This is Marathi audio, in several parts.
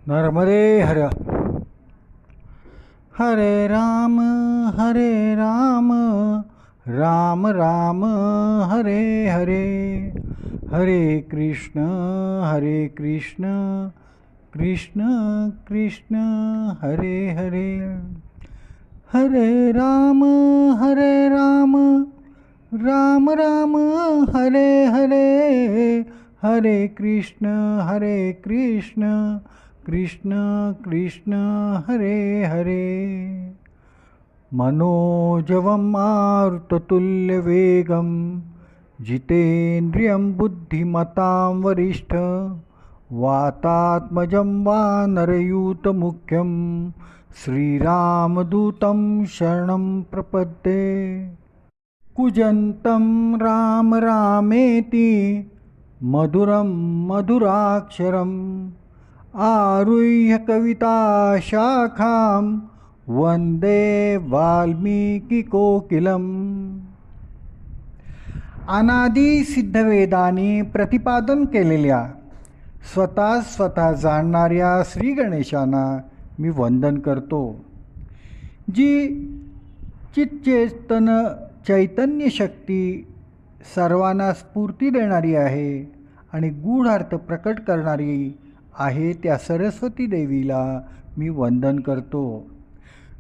नर्मदे हर. हरे राम राम राम हरे हरे. हरे कृष्ण कृष्ण कृष्ण हरे हरे. हरे राम राम राम हरे हरे. हरे कृष्ण कृष्ण कृष्ण हरे हरे. मनोजवं मारुततुल्यवेगं जितेन्द्रियं बुद्धिमतां वरिष्ठ वातात्मजं वानरयूतमुख्यं श्रीरामदूतं शरणं प्रपद्ये. कूजन्तं राम रामेति मधुरं मधुराक्षरम् आरुह्य कविताशाखां वंदे वाल्मीकिकोकिलम्. अनादि सिद्धवेदांनी प्रतिपादन केलेल्या स्वतः जाणणाऱ्या श्री गणेशांना मी वंदन करतो. जी चितचेतन चैतन्य शक्ती सर्वांना स्फूर्ती देणारी आहे आणि गूढ अर्थ प्रकट करणारी आहे त्या सरस्वती देवीला मी वंदन करतो.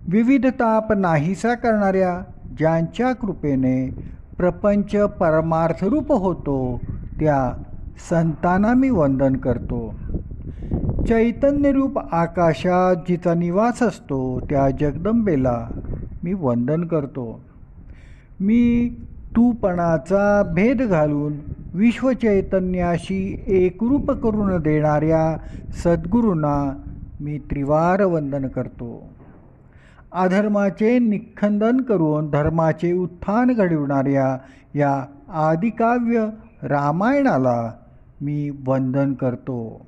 विविधताप नाहीसा करणाऱ्या ज्यांच्या कृपेने प्रपंच परमार्थरूप होतो त्या संतांना मी वंदन करतो. चैतन्यरूप आकाशात जिचा निवास असतो त्या जगदंबेला मी वंदन करतो. मी तूपणाचा भेद घालून विश्वचैतन्याशी एकरूप करून देणाऱ्या सद्गुरूंना मी त्रिवार वंदन करतो. अधर्माचे निखंदन करून धर्माचे उत्थान घडविणाऱ्या या आदिकाव्य रामायणाला मी वंदन करतो.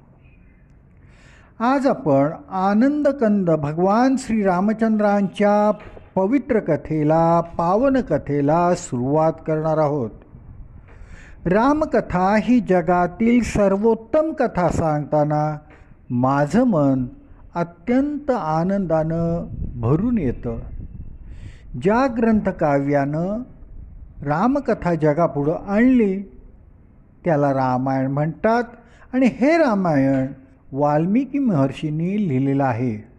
आज आपण आनंदकंद भगवान श्रीरामचंद्रांच्या पवित्र कथेला पावन कथेला सुरुवात करणार आहोत. रामकथा ही जगातील सर्वोत्तम कथा सांगताना माझं मन अत्यंत आनंदानं भरून येतं. ज्या ग्रंथकाव्यानं रामकथा जगापुढं आणली त्याला रामायण म्हणतात आणि हे रामायण वाल्मिकी महर्षींनी लिहिलेलं आहे.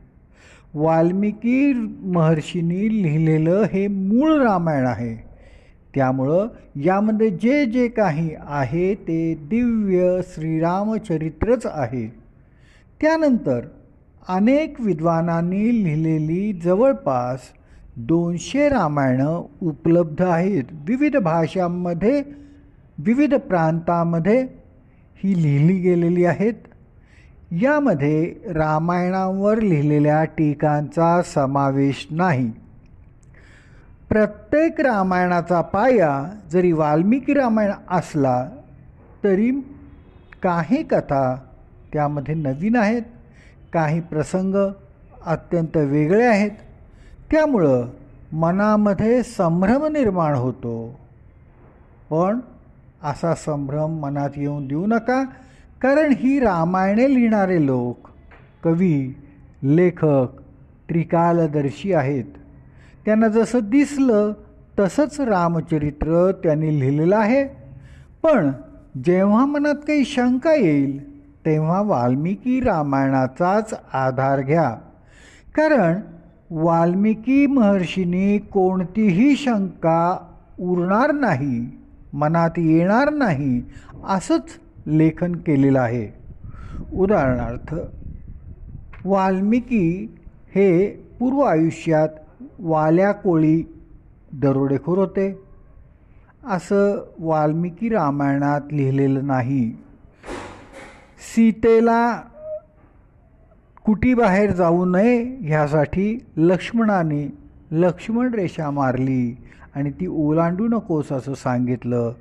वाल्मिकी महर्षींनी लिहिलेलं हे मूळ रामायण आहे. त्यामुळं यामध्ये जे जे काही आहे ते दिव्य श्रीरामचरित्रच आहे. त्यानंतर अनेक विद्वानांनी लिहिलेली जवळपास 200 रामायणं उपलब्ध आहेत. विविध भाषांमध्ये विविध प्रांतामध्ये ही लिहिली गेलेली आहेत. यामध्ये रामायणावर लिहिलेल्या टीकांचा समावेश नाही. प्रत्येक रामायणाचा पाया जरी वाल्मिकी रामायण असला तरी काही कथा त्यामध्ये नवीन आहेत, काही प्रसंग अत्यंत वेगळे आहेत. त्यामुळं मनामध्ये संभ्रम निर्माण होतो. पण असा संभ्रम मनात येऊन देऊ नका, कारण ही रामायणे लिहिणारे लोक कवी लेखक त्रिकालदर्शी आहेत. त्यांना जसं दिसलं तसंच रामचरित्र त्यांनी लिहिलेलं आहे. पण जेव्हा मनात काही शंका येईल तेव्हा वाल्मिकी रामायणाचाच आधार घ्या, कारण वाल्मिकी महर्षींनी कोणतीही शंका उरणार नाही, मनात येणार नाही असंच लेखन केलेलं आहे. उदाहरणार्थ वाल्मिकी हे पूर्व आयुष्यात वाल्या कोळी दरोडेखोर होते असं वाल्मिकी रामायणात लिहिलेलं नाही. सीतेला कुटीबाहेर जाऊ नये ह्यासाठी लक्ष्मणाने लक्ष्मण रेषा मारली आणि ती ओलांडू नकोस असं सांगितलं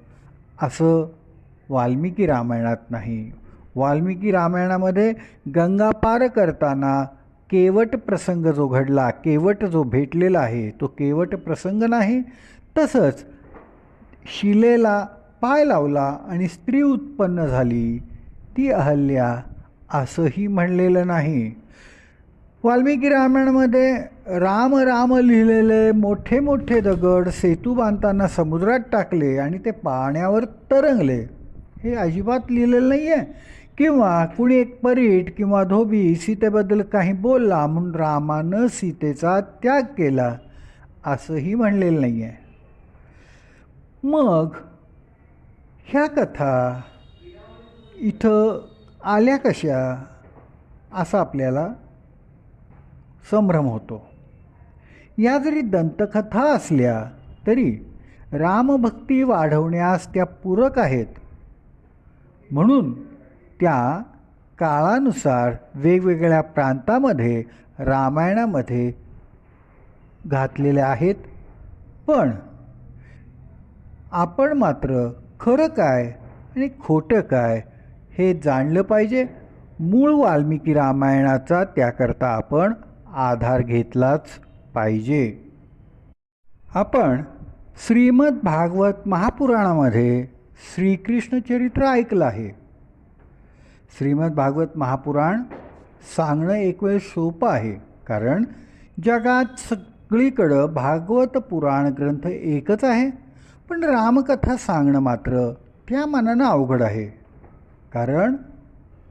असं वाल्मिकी रामायणात नाही. वाल्मिकी रामायणामध्ये गंगा पार करताना केवट प्रसंग जो घडला, केवट जो भेटलेला आहे तो केवट प्रसंग नाही. तसंच शिलेला पाय लावला आणि स्त्री उत्पन्न झाली ती अहल्या असंही म्हणलेलं नाही. वाल्मिकी रामायणामध्ये राम राम लिहिलेले मोठे मोठे दगड सेतू बांधताना समुद्रात टाकले आणि ते पाण्यावर तरंगले, हे अजिबात लिहिलेलं नाही आहे. किंवा कुणी एक परीट किंवा धोबी सीतेबद्दल काही बोलला म्हणून रामानं सीतेचा त्याग केला, असंही म्हणलेलं नाही आहे. मग ह्या कथा इथं आल्या कशा, असा आपल्याला संभ्रम होतो. या जरी दंतकथा असल्या तरी रामभक्ती वाढवण्यास त्या पूरक आहेत, म्हणून त्या काळानुसार वेगवेगळ्या प्रांतामध्ये रामायणामध्ये घातलेल्या आहेत. पण आपण मात्र खरं काय आणि खोटं काय हे जाणलं पाहिजे. मूळ वाल्मिकी रामायणाचा त्याकरता आपण आधार घेतलाच पाहिजे. आपण श्रीमद भागवत महापुराणामध्ये श्रीकृष्ण चरित्र ऐकलं आहे. श्रीमद भागवत महापुराण सांगणं एक वेळ सोपं आहे, कारण जगात सगळीकडं भागवत पुराण ग्रंथ एकच आहे. पण रामकथा सांगणं मात्र त्या मानानं अवघड आहे, कारण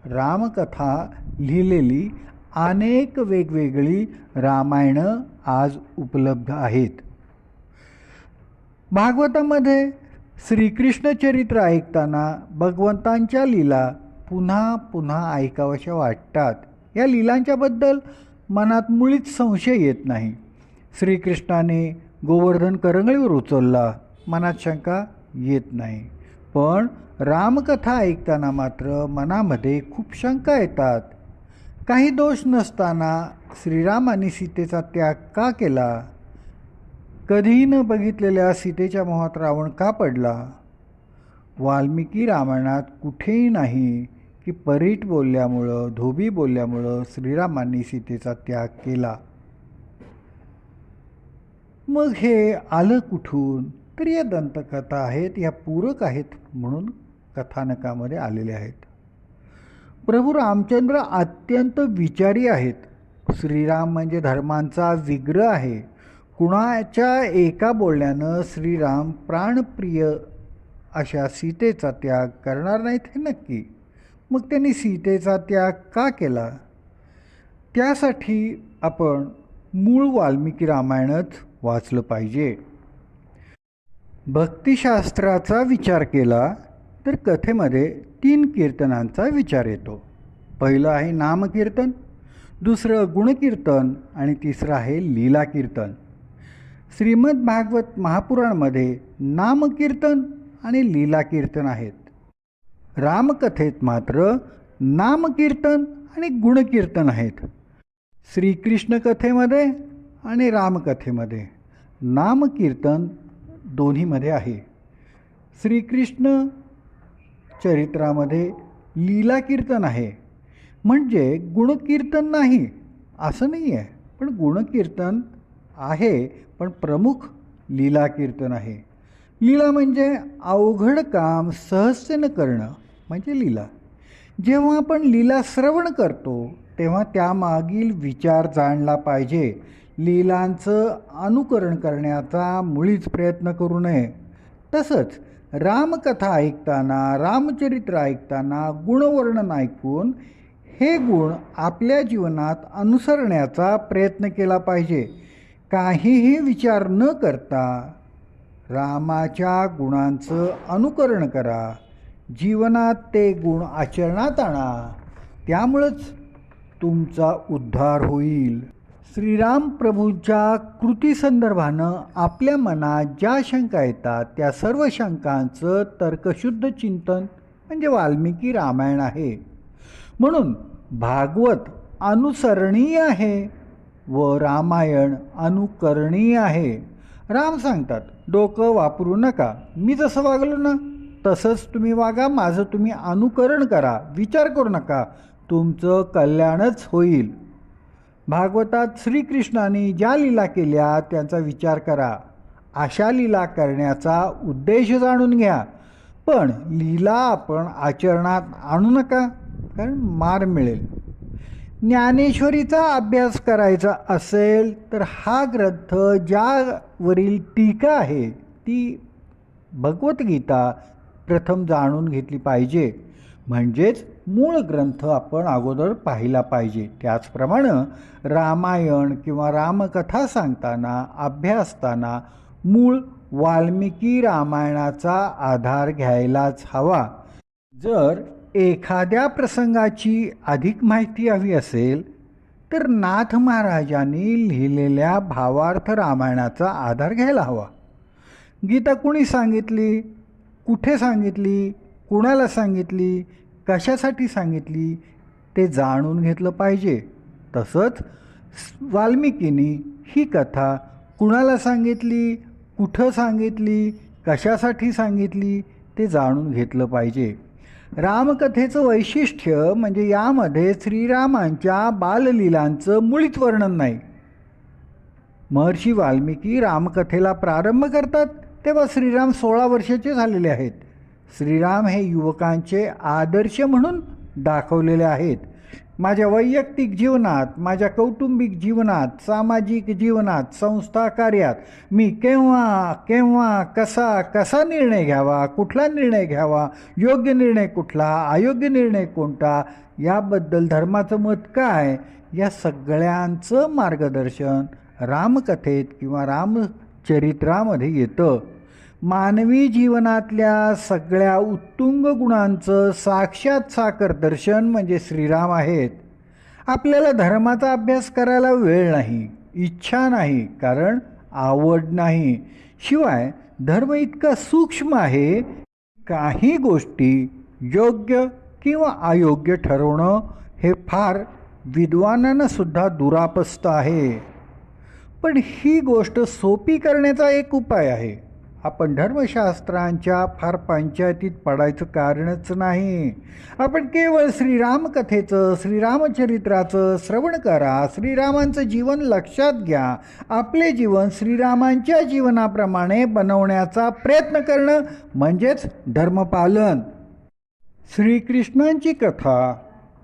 रामकथा लिहिलेली अनेक वेगवेगळी रामायणं आज उपलब्ध आहेत. भागवतामध्ये श्रीकृष्ण चरित्र ऐकताना भगवंतांच्या लीला पुन्हा पुन्हा ऐकाव्याशा वाटतात. या लीलांच्याबद्दल मनात मुळीच संशय येत नाही. श्रीकृष्णाने गोवर्धन करंगळीवर उचलला, मनात शंका येत नाही. पण रामकथा ऐकताना मात्र मनामध्ये खूप शंका येतात. काही दोष नसताना श्रीरामाने सीतेचा त्याग का केला? कधीही न बघितलेल्या सीतेच्या मोहात रावण का पडला? वाल्मिकी रामायणात कुठेही नाही की परीट बोलल्यामुळं, धोबी बोलल्यामुळं श्रीरामांनी सीतेचा त्याग केला. मग हे आलं कुठून? तर या दंतकथा आहेत, या पूरक आहेत म्हणून कथानकामध्ये आलेले आहेत. प्रभू रामचंद्र अत्यंत विचारी आहेत. श्रीराम म्हणजे धर्मांचा विग्रह आहे. कुणाच्या एका बोलण्यानं श्रीराम प्राणप्रिय अशा सीतेचा त्याग करणार नाहीत हे नक्की. मग त्यांनी सीतेचा त्याग का केला? त्यासाठी आपण मूळ वाल्मिकी रामायणच वाचलं पाहिजे. भक्तिशास्त्राचा विचार केला तर कथेमध्ये 3 कीर्तनांचा विचार येतो. पहिलं आहे नामकीर्तन, दुसरं गुणकीर्तन आणि तिसरं आहे लीला कीर्तन. श्रीमद भागवत महापुराणमध्ये नामकीर्तन आणि लीला कीर्तन आहेत. रामकथेत मात्र नामकीर्तन आणि गुणकीर्तन आहेत. श्रीकृष्ण कथेमध्ये आणि रामकथेमध्ये नामकीर्तन दोन्हीमध्ये आहे. श्रीकृष्ण चरित्रामध्ये लीला कीर्तन आहे. म्हणजे गुणकीर्तन नाही असं नाही आहे, पण गुणकीर्तन आहे, पण प्रमुख लीला कीर्तन आहे. लीला म्हणजे अवघड काम सहजतेनं करणं म्हणजे लीला. जेव्हा आपण लीला श्रवण करतो तेव्हा त्यामागील विचार जाणला पाहिजे. लीलांचं अनुकरण करण्याचा मुळीच प्रयत्न करू नये. तसंच रामकथा ऐकताना, रामचरित्र ऐकताना गुणवर्णन ऐकून हे गुण आपल्या जीवनात अनुसरण्याचा प्रयत्न केला पाहिजे. काहीही विचार न करता रामाच्या गुणांचं अनुकरण करा, जीवनात ते गुण आचरणात आणा, त्यामुळंच तुमचा उद्धार होईल. श्रीराम प्रभूंच्या कृतीसंदर्भानं आपल्या मनात ज्या शंका येतात त्या सर्व शंकांचं तर्कशुद्ध चिंतन म्हणजे वाल्मिकी रामायण आहे. म्हणून भागवत अनुसरणीय आहे व रामायण अनुकरणीय आहे. राम सांगतात, डोकं वापरू नका, मी जसं वागलो ना तसंच तुम्ही वागा, माझं तुम्ही अनुकरण करा, विचार करू नका, तुमचं कल्याणच होईल. भागवतात श्रीकृष्णाने ज्या लीला केल्या त्यांचा विचार करा, अशा लीला करण्याचा उद्देश जाणून घ्या, पण लीला आपण आचरणात आणू नका. कारण मार मिळेल. ज्ञानेश्वरीचा अभ्यास करायचा असेल तर हा ग्रंथ ज्यावरील टीका आहे ती भगवद्गीता प्रथम जाणून घेतली पाहिजे. म्हणजेच मूळ ग्रंथ आपण अगोदर पाहिला पाहिजे. त्याचप्रमाणे रामायण किंवा रामकथा सांगताना अभ्यासताना मूळ वाल्मिकी रामायणाचा आधार घ्यायलाच हवा. जर एखाद्या प्रसंगाची अधिक माहिती हवी असेल तर नाथ महाराजांनी लिहिलेल्या भावार्थ रामायणाचा आधार घ्यायला हवा. गीता कुणी सांगितली, कुठे सांगितली, कुणाला सांगितली, कशासाठी सांगितली ते जाणून घेतलं पाहिजे. तसंच वाल्मिकींनी ही कथा कुणाला सांगितली, कुठं सांगितली, कशासाठी सांगितली ते जाणून घेतलं पाहिजे. रामकथेचं वैशिष्ट्य म्हणजे यामध्ये श्रीरामांच्या बाललीलांचं मुळीच वर्णन नाही. महर्षी वाल्मिकी रामकथेला प्रारंभ करतात तेव्हा श्रीराम 16 वर्षाचे झालेले आहेत. श्रीराम हे युवकांचे आदर्श म्हणून दाखवलेले आहेत. माझ्या वैयक्तिक जीवनात, माझ्या कौटुंबिक जीवनात, सामाजिक जीवनात, संस्था कार्यात मी केव्हा केव्हा कसा कसा निर्णय घ्यावा, कुठला निर्णय घ्यावा, योग्य निर्णय कुठला, अयोग्य निर्णय कोणता, याबद्दल धर्माचं मत काय, या सगळ्यांचं मार्गदर्शन रामकथेत किंवा रामचरित्रामध्ये येतं. मानवी जीवनातल्या सगळ्या उत्तुंग गुणांचं साक्षात साकारदर्शन म्हणजे श्रीराम आहेत. आपल्याला धर्माचा अभ्यास करायला वेळ नाही, इच्छा नाही, कारण आवड नाही. शिवाय धर्म इतका सूक्ष्म आहे, काही गोष्टी योग्य किंवा अयोग्य ठरवणं हे फार विद्वानांना सुद्धा दुरापस्त आहे. पण ही गोष्ट सोपी करण्याचा एक उपाय आहे. आपण धर्मशास्त्रांच्या फार पंचायतीत पडायचं कारणच नाही. आपण केवळ श्रीरामकथेचं, श्रीरामचरित्राचं श्रवण करा, श्रीरामांचं जीवन लक्षात घ्या, आपले जीवन श्रीरामांच्या जीवनाप्रमाणे बनवण्याचा प्रयत्न करणं म्हणजेच धर्मपालन. श्रीकृष्णांची कथा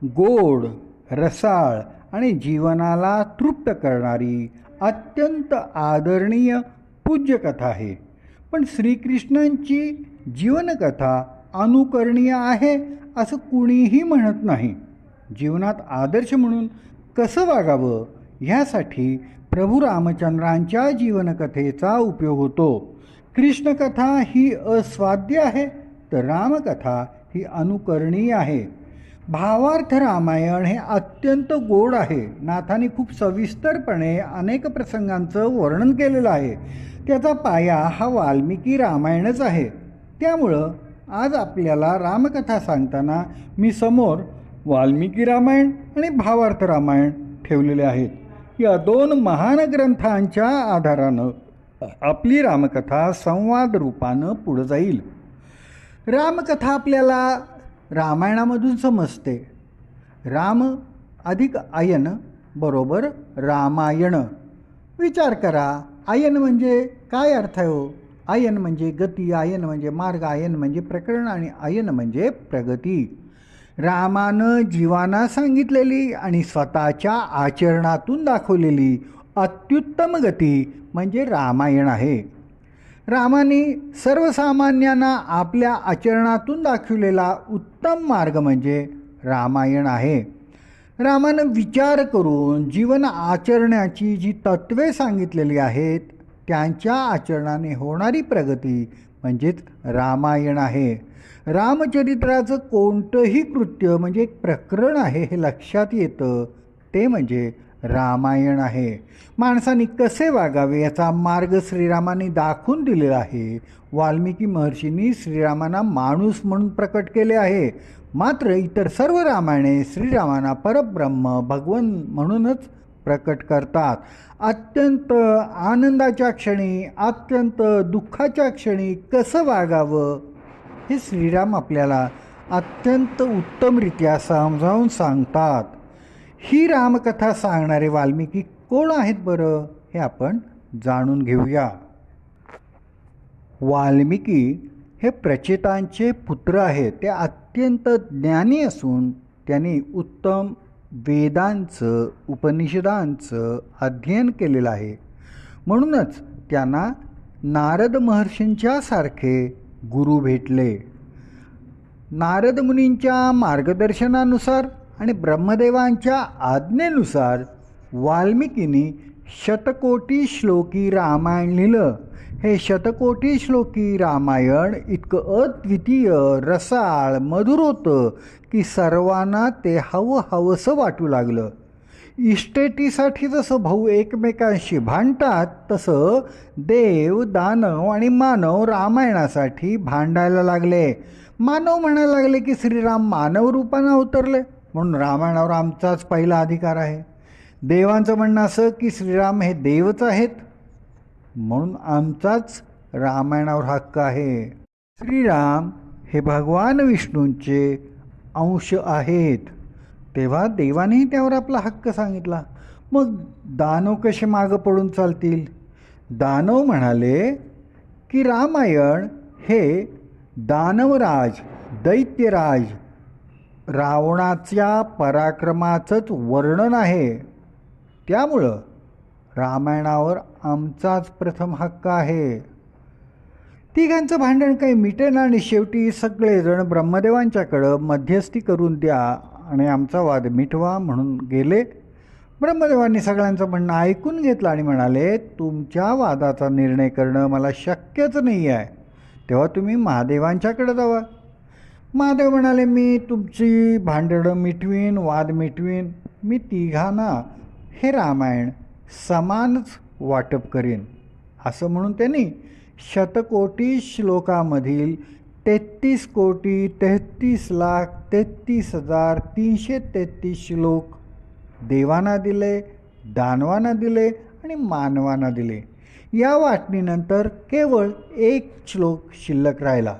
गोड, रसाळ आणि जीवनाला तृप्त करणारी अत्यंत आदरणीय पूज्य कथा आहे. पण श्रीकृष्णांची जीवनकथा अनुकरणीय आहे असं कुणीही म्हणत नाही. जीवनात आदर्श म्हणून कसं वागावं ह्यासाठी प्रभू रामचंद्रांच्या जीवनकथेचा उपयोग होतो. कृष्णकथा ही अस्वाद्य आहे तर रामकथा ही अनुकरणीय आहे. भावार्थ रामायण हे अत्यंत गोड आहे. नाथाने खूप सविस्तरपणे अनेक प्रसंगांचं वर्णन केलेलं आहे. त्याचा पाया हा वाल्मिकी रामायणच आहे. त्यामुळं आज आपल्याला रामकथा सांगताना मी समोर वाल्मिकी रामायण आणि भावार्थ रामायण ठेवलेले आहेत. या दोन महान ग्रंथांच्या आधारानं आपली रामकथा संवाद रूपानं पुढं जाईल. रामकथा आपल्याला रामायणामधून समजते. राम अधिक अयन बरोबर रामायण. विचार करा, आयन म्हणजे काय अर्थ आहे हो? आयन म्हणजे गती, आयन म्हणजे मार्ग, आयन म्हणजे प्रकरण आणि आयन म्हणजे प्रगती. रामानं जीवाना सांगितलेली आणि स्वतःच्या आचरणातून दाखवलेली अत्युत्तम गती म्हणजे रामायण आहे. रामाने सर्वसामान्यांना आपल्या आचरणातून दाखवलेला उत्तम मार्ग म्हणजे रामायण आहे. रामानं विचार करून जीवन आचरण्याची जी तत्त्वे सांगितलेली आहेत त्यांच्या आचरणाने होणारी प्रगती म्हणजेच रामायण आहे. रामचरित्राचं कोणतंही कृत्य म्हणजे एक प्रकरण आहे हे लक्षात येतं ते म्हणजे रामायण आहे. माणसाने कसे वागावे याचा मार्ग श्रीरामाने दाखवून दिलेला आहे. वाल्मिकी महर्षींनी श्रीरामांना माणूस म्हणून प्रकट केले आहे. मात्र इतर सर्व रामायणे श्रीरामांना परब्रह्म भगवन म्हणूनच प्रकट करतात. अत्यंत आनंदाच्या क्षणी, अत्यंत दुःखाच्या क्षणी कसं वागावं हे श्रीराम आपल्याला अत्यंत उत्तमरित्या समजावून सांगतात. ही रामकथा सांगणारे वाल्मिकी कोण आहेत बरं हे आपण जाणून घेऊया. वाल्मिकी हे प्रचेतांचे पुत्र आहेत. ते अत्यंत ज्ञानी असून त्यांनी उत्तम वेदांचं उपनिषदांचं अध्ययन केलेलं आहे. म्हणूनच त्यांना नारद महर्षींच्या सारखे गुरु भेटले. नारद मुनींच्या मार्गदर्शनानुसार आणि ब्रह्मदेवांच्या आज्ञेनुसार वाल्मिकींनी शतकोटी श्लोकी रामायण लिहिलं. हे शतकोटी श्लोकी रामायण इतकं अद्वितीय, रसाळ, मधुर होतं की सर्वांना ते हवंसं वाटू लागलं. इस्टेटीसाठी जसं भाऊ एकमेकांशी भांडतात तसं देव, दानव आणि मानव रामायणासाठी भांडायला लागले. मानव म्हणायला लागले की श्रीराम मानव रूपानं अवतरले म्हणून रामायणावर आमचाच पहिला अधिकार आहे. देवांचं म्हणणं असं की श्रीराम हे देवच आहेत म्हणून आमचाच रामायणावर हक्क आहे. श्रीराम हे भगवान विष्णूंचे अंश आहेत. तेव्हा देवानेही त्यावर आपला हक्क सांगितला. मग दानव कसे मागं पडून चालतील? दानव म्हणाले की रामायण हे दानवराज, दैत्यराज रावणाच्या पराक्रमाचंच वर्णन आहे. त्यामुळं रामायणावर आमचाच प्रथम हक्क आहे. तिघांचं भांडण काही मिटेना आणि शेवटी सगळेजण ब्रह्मदेवांच्याकडं मध्यस्थी करून द्या आणि आमचा वाद मिटवा म्हणून गेले. ब्रह्मदेवांनी सगळ्यांचं म्हणणं ऐकून घेतलं आणि म्हणाले, तुमच्या वादाचा निर्णय करणं मला शक्यच नाही आहे. तेव्हा तुम्ही महादेवांच्याकडे जावा. महादेव म्हणाले, मी तुमची भांडणं मिटवीन, वाद मिटवीन. मी तिघांना हे रामायण समानच वाटप करीन. असं म्हणून त्यांनी शतकोटी श्लोकामधील 33,33,33,333 श्लोक देवांना दिले, दानवांना दिले आणि मानवांना दिले. या वाटणीनंतर केवळ एक श्लोक शिल्लक राहिला.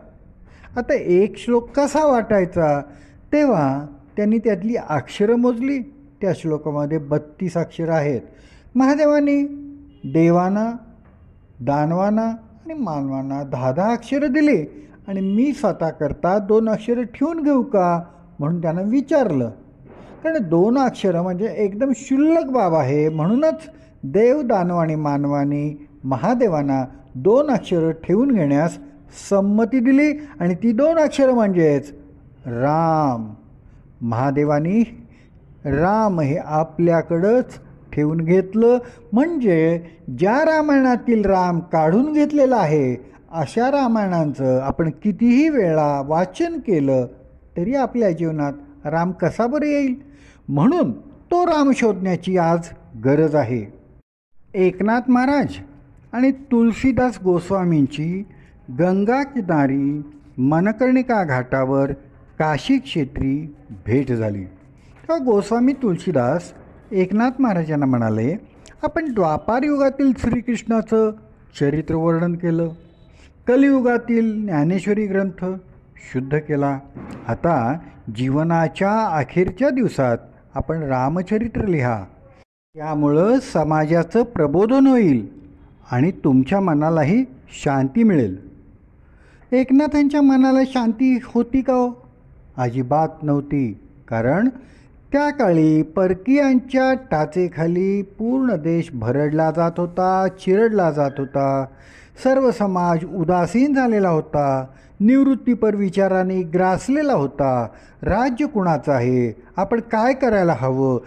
आता एक श्लोक कसा वाटायचा? तेव्हा त्यांनी त्यातली अक्षरं मोजली. त्या श्लोकामध्ये 32 अक्षरं आहेत. महादेवांनी देवांना, दानवांना आणि मानवांना 10-10 अक्षरं दिली आणि मी स्वतःकरता 2 अक्षरं ठेवून घेऊ का म्हणून त्यांना विचारलं. कारण 2 अक्षरं म्हणजे एकदम क्षुल्लक बाब आहे. म्हणूनच देव, दानव आणि मानवांनी महादेवांना 2 अक्षरं ठेवून घेण्यास संमती दिली आणि ती 2 अक्षरं म्हणजेच राम. महादेवांनी राम हे आपल्याकडंच ठेवून घेतलं. म्हणजे ज्या रामायणातील राम काढून घेतलेला आहे अशा रामायणांचं आपण कितीही वेळा वाचन केलं तरी आपल्या जीवनात राम कसा बरं येईल? म्हणून तो राम शोधण्याची आज गरज आहे. एकनाथ महाराज आणि तुलसीदास गोस्वामींची गंगा किनारी मनकर्णिका घाटावर काशी क्षेत्री भेट झाली. तेव्हा गोस्वामी तुलसीदास एकनाथ महाराजांना म्हणाले, आपण द्वापार युगातील श्रीकृष्णाचं चरित्र वर्णन केलं, कलियुगातील ज्ञानेश्वरी ग्रंथ शुद्ध केला. आता जीवनाच्या अखेरच्या दिवसात आपण रामचरित्र लिहा. त्यामुळं समाजाचं प्रबोधन होईल आणि तुमच्या मनालाही शांती मिळेल. एकनाथांच्या मनाला शांती होती का हो? अजिबात नव्हती. कारण त्या काळी परकीयांच्या टाचेखाली पूर्ण देश भरडला जात होता, चिरडला जात होता. सर्व समाज उदासीन झालेला होता. निवृत्तीपर विचारांनी ग्रासलेला होता. राज्य कुणाचं आहे, आपण काय करायला हवं,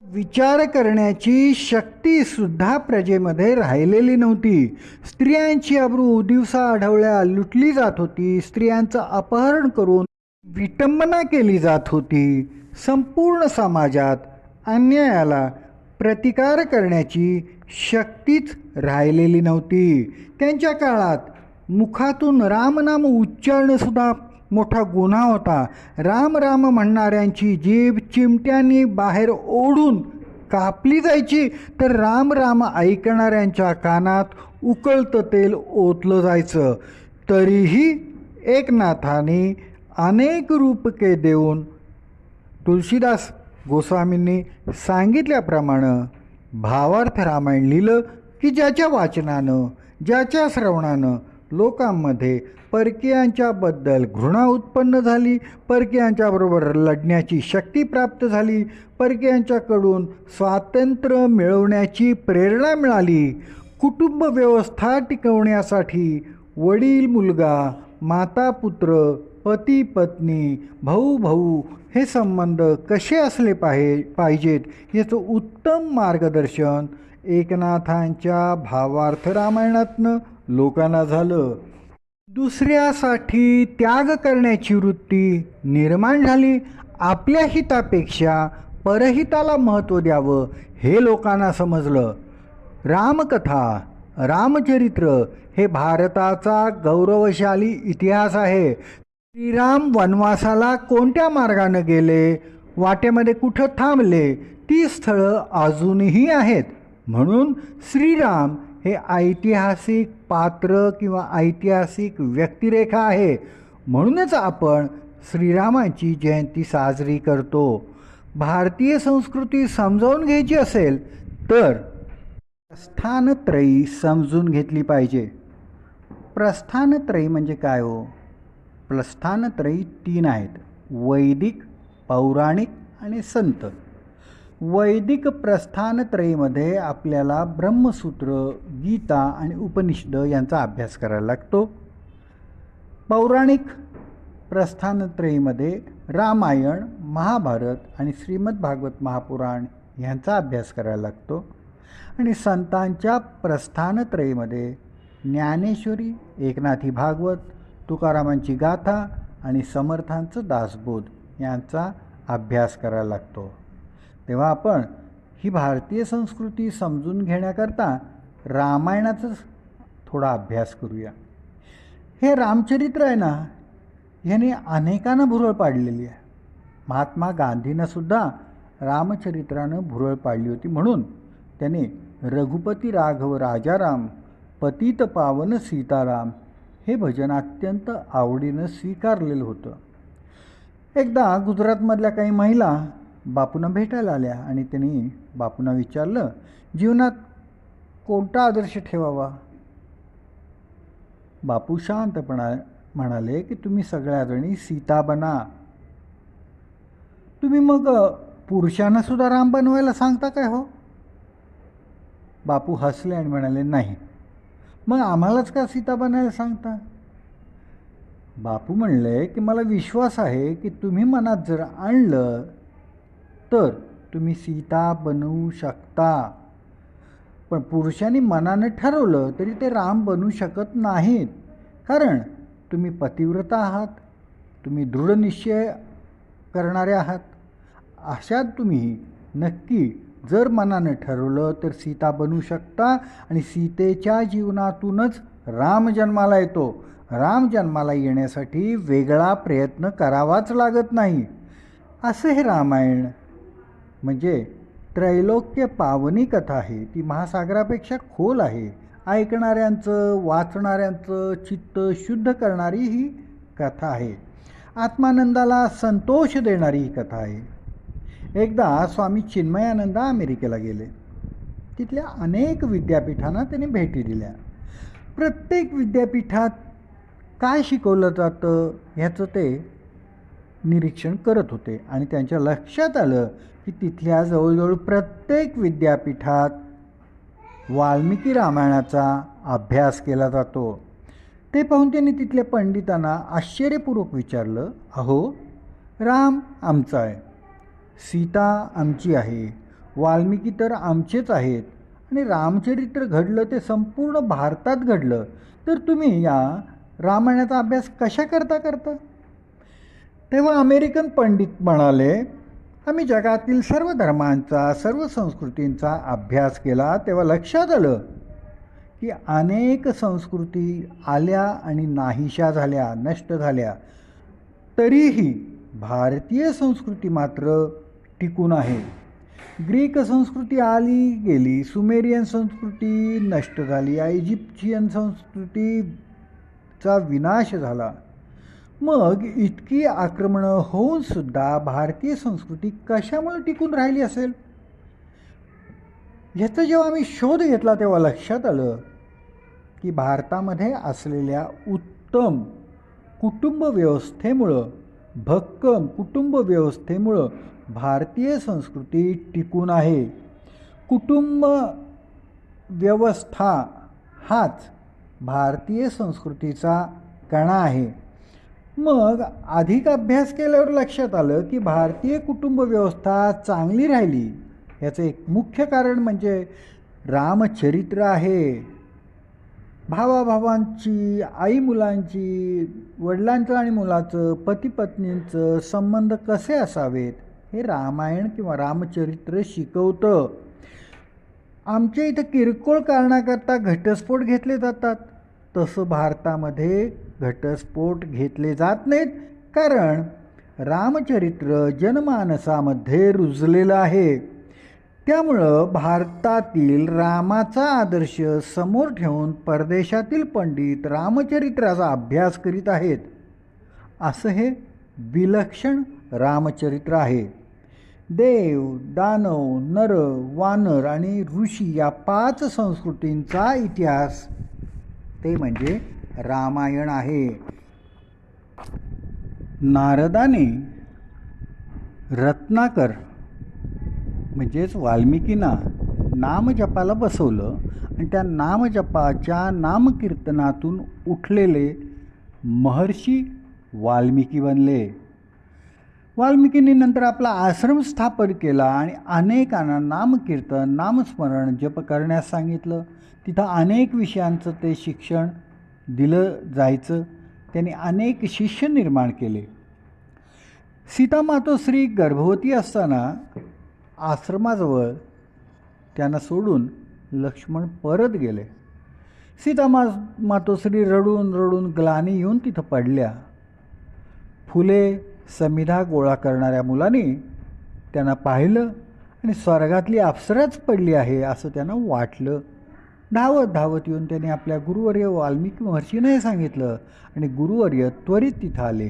विचार करण्याची शक्तीसुद्धा प्रजेमध्ये राहिलेली नव्हती. स्त्रियांची अब्रू दिवसा आढवल्या लुटली जात होती. स्त्रियांचं अपहरण करून विटंबना केली जात होती. संपूर्ण समाजात अन्यायाला प्रतिकार करण्याची शक्तीच राहिलेली नव्हती. त्यांच्या काळात मुखातून रामनाम उच्चारणंसुद्धा मोठा गुन्हा होता. राम राम म्हणणाऱ्यांची जीभ चिमट्यांनी बाहेर ओढून कापली जायची, तर राम राम ऐकणाऱ्यांच्या कानात उकळतं तेल ओतलं जायचं. तरीही एकनाथांनी अनेक रूपके देऊन तुलसीदास गोस्वामींनी सांगितल्याप्रमाणे भावार्थ रामायण लिहिलं की ज्याच्या वाचनानं, ज्याच्या श्रवणानं लोकांमध्ये परकीयांच्याबद्दल घृणा उत्पन्न झाली, परकीयांच्याबरोबर लढण्याची शक्ती प्राप्त झाली, परकीयांच्याकडून स्वातंत्र्य मिळवण्याची प्रेरणा मिळाली. कुटुंब व्यवस्था टिकवण्यासाठी वडील मुलगा, माता पुत्र, पती पत्नी, भाऊ भाऊ हे संबंध कसे असले पाहिजेत याचं उत्तम मार्गदर्शन एकनाथांच्या भावार्थ रामायणातनं लोकांना झालं. दुसऱ्यासाठी त्याग करण्याची वृत्ती निर्माण झाली. आपल्या हितापेक्षा परहिताला महत्त्व द्यावं हे लोकांना समजलं. रामकथा, रामचरित्र हे भारताचा गौरवशाली इतिहास आहे. श्रीराम वनवासाला कोणत्या मार्गानं गेले, वाटेमध्ये कुठं थांबले, ती स्थळं अजूनही आहेत. म्हणून श्रीराम हे ऐतिहासिक पात्र किंवा ऐतिहासिक व्यक्तिरेखा आहे. म्हणूनच आपण श्रीरामाची जयंती साजरी करतो. भारतीय संस्कृती समजावून घ्यायची असेल तर प्रस्थानत्रयी समजून घेतली पाहिजे. प्रस्थानत्रयी म्हणजे काय हो? प्रस्थानत्रयी 3 आहेत: वैदिक, पौराणिक आणि संत. वैदिक प्रस्थानत्रयीमध्ये आपल्याला ब्रह्मसूत्र, गीता आणि उपनिषद यांचा अभ्यास करायला लागतो. पौराणिक प्रस्थानत्रयीमध्ये रामायण, महाभारत आणि श्रीमद भागवत महापुराण यांचा अभ्यास करायला लागतो. आणि संतांच्या प्रस्थानत्रयीमध्ये ज्ञानेश्वरी, एकनाथी भागवत, तुकारामांची गाथा आणि समर्थांचं दासबोध यांचा अभ्यास करायला लागतो. तेव्हा आपण ही भारतीय संस्कृती समजून घेण्याकरता रामायणाचाच थोडा अभ्यास करूया. हे रामचरित्र आहे ना, ह्याने अनेकांना भुरळ पाडलेली आहे. महात्मा गांधींनासुद्धा रामचरित्रानं भुरळ पाडली होती. म्हणून त्याने रघुपती राघव राजाराम, पतित पावन सीताराम हे भजन अत्यंत आवडीनं स्वीकारलेलं होतं. एकदा गुजरातमधल्या काही महिला बापूंना भेटायला आल्या आणि त्यांनी बापूंना विचारलं, जीवनात कोणता आदर्श ठेवावा? बापू शांतपणा म्हणाले की तुम्ही सगळ्याजणी सीता बना. तुम्ही मग पुरुषांना सुद्धा राम बनवायला सांगता काय हो? बापू हसले आणि म्हणाले, नाही, मग आम्हालाच का सीता बनायला सांगता? बापू म्हणले की मला विश्वास आहे की तुम्ही मनात जर आणलं तर तुम्ही सीता बनवू शकता. पण पुरुषांनी मनाने ठरवलं तरी ते राम बनू शकत नाहीत. कारण तुम्ही पतिव्रता आहात, तुम्ही दृढनिश्चय करणारे आहात. अशात तुम्ही नक्की जर मनाने ठरवलं तर सीता बनू शकता. आणि सीतेच्या जीवनातूनच राम जन्माला येतो. राम जन्माला येण्यासाठी वेगळा प्रयत्न करावाच लागत नाही. असं हे रामायण म्हणजे त्रैलोक्य पावनी कथा आहे. ती महासागरापेक्षा खोल आहे. ऐकणाऱ्यांचं, वाचणाऱ्यांचं चित्त शुद्ध करणारी ही कथा आहे. आत्मानंदाला संतोष देणारी ही कथा आहे. एकदा स्वामी चिन्मयानंद अमेरिकेला गेले. तिथल्या अनेक विद्यापीठांना त्यांनी भेटी दिल्या. प्रत्येक विद्यापीठात काय शिकवलं जातं ह्याचं ते निरीक्षण करत होते. आणि त्यांच्या लक्षात आलं की तिथल्या जवळजवळ प्रत्येक विद्यापीठात वाल्मिकी रामायणाचा अभ्यास केला जातो. ते पाहून त्यांनी तिथल्या पंडितांना आश्चर्यपूर्वक विचारलं, अहो, राम आमचा आहे, सीता आमची आहे, वाल्मिकी तर आमचेच आहेत, आणि रामचरित्र घडलं ते संपूर्ण भारतात घडलं, तर तुम्ही या रामायणाचा अभ्यास कशा करता? तेव्हा अमेरिकन पंडित म्हणाले, आम्ही जगातील सर्व धर्मांचा, सर्व संस्कृतींचा अभ्यास केला. तेव्हा लक्षात आलं की अनेक संस्कृती आल्या आणि नाहीशा झाल्या, नष्ट झाल्या. तरीही भारतीय संस्कृती मात्र टिकून आहे. ग्रीक संस्कृती आली गेली, सुमेरियन संस्कृती नष्ट झाली, इजिप्शियन संस्कृतीचा विनाश झाला. मग इतकी आक्रमणं होऊन सुद्धा भारतीय संस्कृती कशामुळे टिकून राहिली असेल? ह्याचा जेव्हा आम्ही शोध घेतला तेव्हा लक्षात आलं की भारतामध्ये असलेल्या उत्तम कुटुंब व्यवस्थेमुळं, भक्कम कुटुंब व्यवस्थेमुळं भारतीय संस्कृती टिकून आहे. कुटुंब व्यवस्था हाच भारतीय संस्कृतीचा कणा आहे. मग अधिक अभ्यास केल्यावर लक्षात आलं की भारतीय कुटुंब व्यवस्था चांगली राहिली याचं एक मुख्य कारण म्हणजे रामचरित्र आहे. भावाभावांची, आई मुलांची, वडिलांचं आणि मुलाचं, पती पत्नींचं संबंध कसे असावेत हे रामायण किंवा रामचरित्र शिकवतं. आमच्या इथं किरकोळ कारणाकरता घटस्फोट घेतले जातात, तसं भारतामध्ये घटस्फोट घेतले जात नाहीत, कारण रामचरित्र जनमानसामध्ये रुजलेलं आहे. त्यामुळं भारतातील रामाचा आदर्श समोर ठेवून परदेशातील पंडित रामचरित्राचा अभ्यास करीत आहेत. असं हे विलक्षण रामचरित्र आहे. देव, दानव, नर, वानर आणि ऋषी या 5 संस्कृतींचा इतिहास ते म्हणजे रामायण आहे. नारदाने रत्नाकर म्हणजेच वाल्मिकींना नामजपाला बसवलं आणि त्या नामजपाच्या नामकीर्तनातून उठलेले महर्षी वाल्मिकी बनले. वाल्मिकींनी नंतर आपला आश्रम स्थापन केला आणि अनेकांना नामकीर्तन, नामस्मरण, जप करण्यास सांगितलं. तिथं अनेक विषयांचं ते शिक्षण दिलं जायचं. त्यांनी अनेक शिष्य निर्माण केले. सीता मातोश्री गर्भवती असताना आश्रमाजवळ त्यांना सोडून लक्ष्मण परत गेले. सीता मातोश्री रडून रडून ग्लानी येऊन तिथं पडल्या. फुले समिधा गोळा करणाऱ्या मुलाने त्यांना पाहिलं आणि स्वर्गातली अप्सराच पडली आहे असं त्यांना वाटलं. धावत धावत येऊन त्यांनी आपल्या गुरुवर्य वाल्मिकी महर्षींना हे सांगितलं आणि गुरुवर्य त्वरित तिथं आले.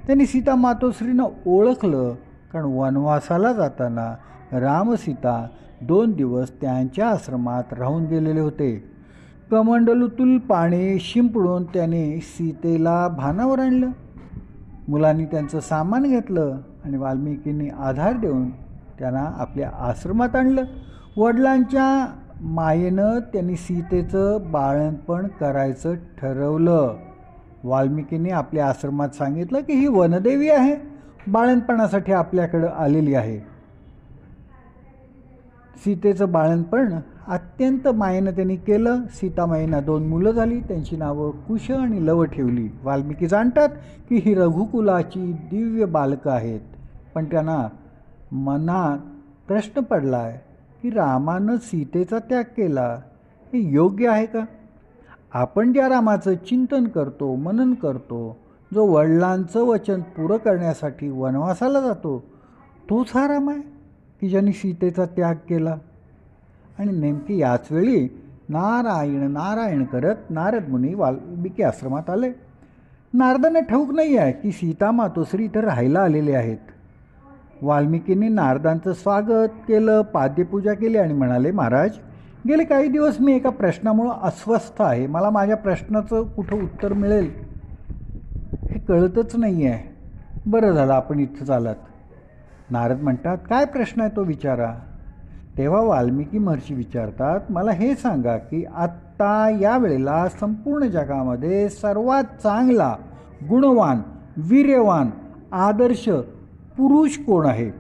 त्यांनी सीता मातोश्रीनं ओळखलं, कारण वनवासाला जाताना रामसीता 2 दिवस त्यांच्या आश्रमात राहून गेलेले होते. कमंडलूतील पाणी शिंपडून त्याने सीतेला भानावर आणलं. मुलांनी त्यांचं सामान घेतलं आणि वाल्मिकींनी आधार देऊन त्यांना आपल्या आश्रमात आणलं. वडिलांच्या मायेनं त्यांनी सीतेचं बाळंतपण करायचं ठरवलं. वाल्मिकींनी आपल्या आश्रमात सांगितलं की ही वनदेवी आहे, बाळंतपणासाठी आपल्याकडं आलेली आहे. सीतेचं बाळंतपण अत्यंत मायेनं त्यांनी केलं. सीतामाईंना 2 मुलं झाली. त्यांची नावं कुश आणि लव ठेवली. वाल्मिकी जाणतात की ही रघुकुलाची दिव्य बालकं आहेत, पण त्यांना मनात प्रश्न पडला आहे की रामानं सीतेचा त्याग केला हे योग्य आहे का? आपण ज्या रामाचं चिंतन करतो, मनन करतो, जो वडिलांचं वचन पुरं करण्यासाठी वनवासाला जातो, तोच हा राम आहे की ज्यांनी सीतेचा त्याग केला? आणि नेमकी याच वेळी नारायण नारायण करत नारद मुनी वाल्मिकी आश्रमात आले. नारदांना ठाऊक नाही आहे की सीता मातोश्री इथं राहायला आलेले आहेत. वाल्मिकींनी नारदांचं स्वागत केलं, पाद्यपूजा केली आणि म्हणाले, महाराज, गेले काही दिवस मी एका प्रश्नामुळं अस्वस्थ आहे. मला माझ्या प्रश्नाचं कुठं उत्तर मिळेल हे कळतच नाही आहे. बरं झालं आपण इथंच आलात. नारद म्हणतात, काय प्रश्न आहे तो विचारा. तेव्हा वाल्मिकी महर्षी विचारतात, मला हे सांगा की आत्ता यावेळेला संपूर्ण जगामध्ये सर्वात चांगला, गुणवान, वीर्यवान, आदर्श पुरुष कोण आहे?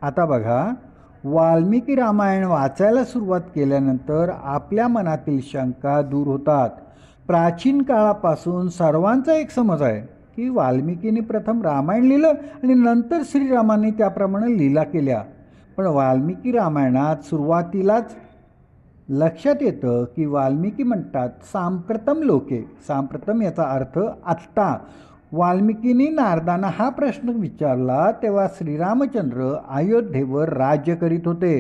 आता बघा, वाल्मिकी रामायण वाचायला सुरुवात केल्यानंतर आपल्या मनातील शंका दूर होतात. प्राचीन काळापासून सर्वांचा एक समज आहे की वाल्मिकींनी प्रथम रामायण लिहिलं आणि नंतर श्रीरामांनी त्याप्रमाणे लीला केल्या. पण वाल्मिकी रामायणात सुरुवातीलाच लक्षात येतं की वाल्मिकी म्हणतात सांप्रतम लोके. सांप्रतम याचा अर्थ आत्ता. वाल्मिकींनी नारदांना हा प्रश्न विचारला तेव्हा श्रीरामचंद्र अयोध्येवर राज्य करीत होते.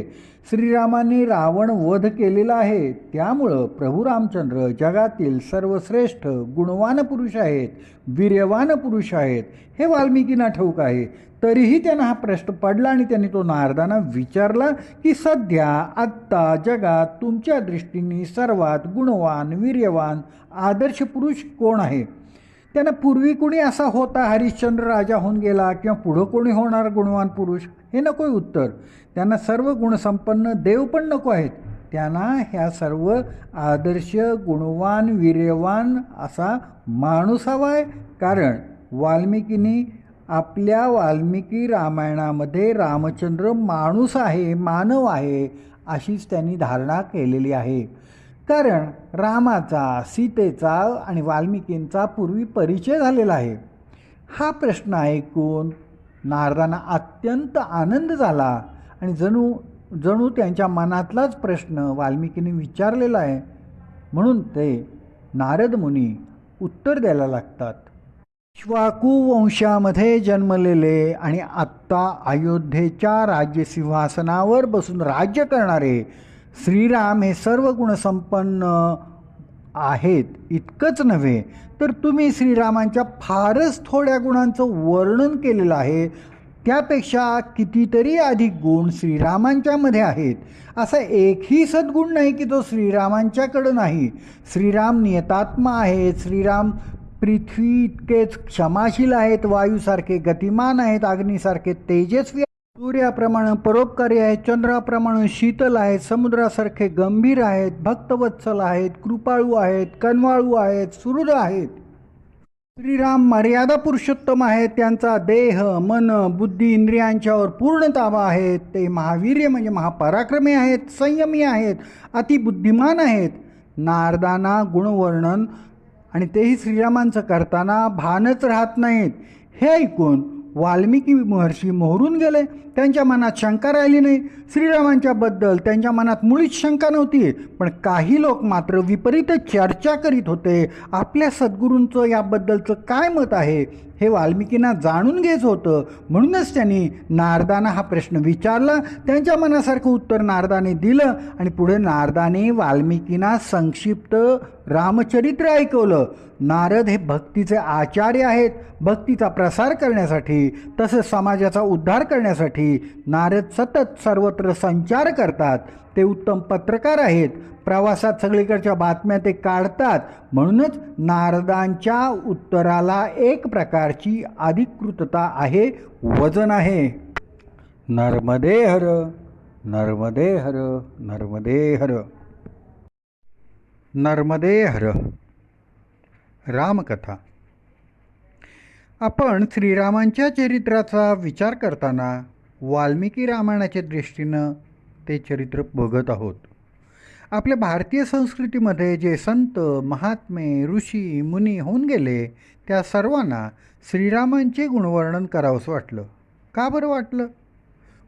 श्रीरामांनी रावण वध केलेला आहे. त्यामुळं प्रभू रामचंद्र जगातील सर्वश्रेष्ठ गुणवान पुरुष आहेत, वीर्यवान पुरुष आहेत हे वाल्मिकींना ठाऊक आहे. तरीही त्यांना हा प्रश्न पडला आणि त्यांनी तो नारदांना विचारला की सध्या आत्ता जगात तुमच्या दृष्टीने सर्वात गुणवान, वीर्यवान, आदर्श पुरुष कोण आहे? त्यांना पूर्वी कोणी असा होता हरिश्चंद्र राजा होऊन गेला किंवा पुढं कोणी होणार गुणवान पुरुष हे नकोय उत्तर. त्यांना सर्व गुणसंपन्न देव पण नको आहेत. त्यांना ह्या सर्व आदर्श गुणवान वीर्यवान असा माणूस हवा आहे. कारण वाल्मिकींनी आपल्या वाल्मिकी रामायणामध्ये रामचंद्र माणूस आहे, मानव आहे अशीच त्यांनी धारणा केलेली आहे. कारण रामाचा, सीतेचा आणि वाल्मिकींचा पूर्वी परिचय झालेला आहे. हा प्रश्न ऐकून नारदांना अत्यंत आनंद झाला आणि जणू त्यांच्या मनातलाच प्रश्न वाल्मिकींनी विचारलेला आहे. म्हणून ते नारद मुनी उत्तर द्यायला लागतात. इक्ष्वाकू वंशामध्ये जन्मलेले आणि आत्ता अयोध्येच्या राज्यसिंहासनावर बसून राज्य करणारे श्रीराम हे सर्व गुणसंपन्न आहेत. इतकंच नव्हे तर तुम्ही श्रीरामांच्या फारच थोड्या गुणांचं वर्णन केलेलं आहे. त्यापेक्षा कितीतरी अधिक गुण श्रीरामांच्यामध्ये आहेत. असा एकही सद्गुण नाही की तो श्रीरामांच्याकडं नाही. श्रीराम नियतात्मा आहेत. श्रीराम पृथ्वी इतकेच क्षमाशील आहेत, वायूसारखे गतिमान आहेत, अग्नीसारखे तेजस्वी, सूर्याप्रमाणे परोपकारी आहेत, चंद्राप्रमाणे शीतल आहेत, समुद्रासारखे गंभीर आहेत, भक्तवत्सल आहेत, कृपाळू आहेत, कनवाळू आहेत, सुहृद आहेत. श्रीराम मर्यादा पुरुषोत्तम आहेत. त्यांचा देह, मन, बुद्धी, इंद्रियांच्यावर पूर्ण ताबा आहे. ते महावीर्य म्हणजे महापराक्रमी आहेत, संयमी आहेत, अतिबुद्धिमान आहेत. नारदांना गुणवर्णन आणि तेही श्रीरामांचं करताना भानच राहत नाहीत. हे ऐकून वाल्मिकी महर्षी मोहरून गेले. त्यांच्या मनात शंका राहिली नाही. श्रीरामांच्याबद्दल त्यांच्या मनात मुळीच शंका नव्हती. पण काही लोक मात्र विपरीत चर्चा करीत होते. आपल्या सद्गुरूंचं याबद्दलचं काय मत आहे हे वाल्मिकींना जाणून घ्यायचं होतं. म्हणूनच त्यांनी नारदांना हा प्रश्न विचारला. त्यांच्या मनासारखं उत्तर नारदाने दिलं आणि पुढे नारदाने वाल्मिकींना संक्षिप्त रामचरित्र ऐकवलं. नारद हे भक्तीचे आचार्य आहेत. भक्तीचा प्रसार करण्यासाठी तसंच समाजाचा उद्धार करण्यासाठी नारद सतत सर्वत्र संचार करतात. ते उत्तम पत्रकार आहेत. प्रवासात सगळीकडच्या बातम्या ते काढतात. म्हणूनच नारदांच्या उत्तराला एक प्रकारची अधिकृतता आहे, वजन आहे. नर्मदे हर, नर्मदे हर, नर्मदे हर, नर्मदे हर. रामकथा. आपण श्रीरामांच्या चरित्राचा विचार करताना वाल्मिकी रामायणाच्या दृष्टीनं ते चरित्र बघत आहोत. आपल्या भारतीय संस्कृतीमध्ये जे संत, महात्मे, ऋषी, मुनी होऊन गेले त्या सर्वांना श्रीरामांचे गुणवर्णन करावंसं वाटलं. का बरं वाटलं?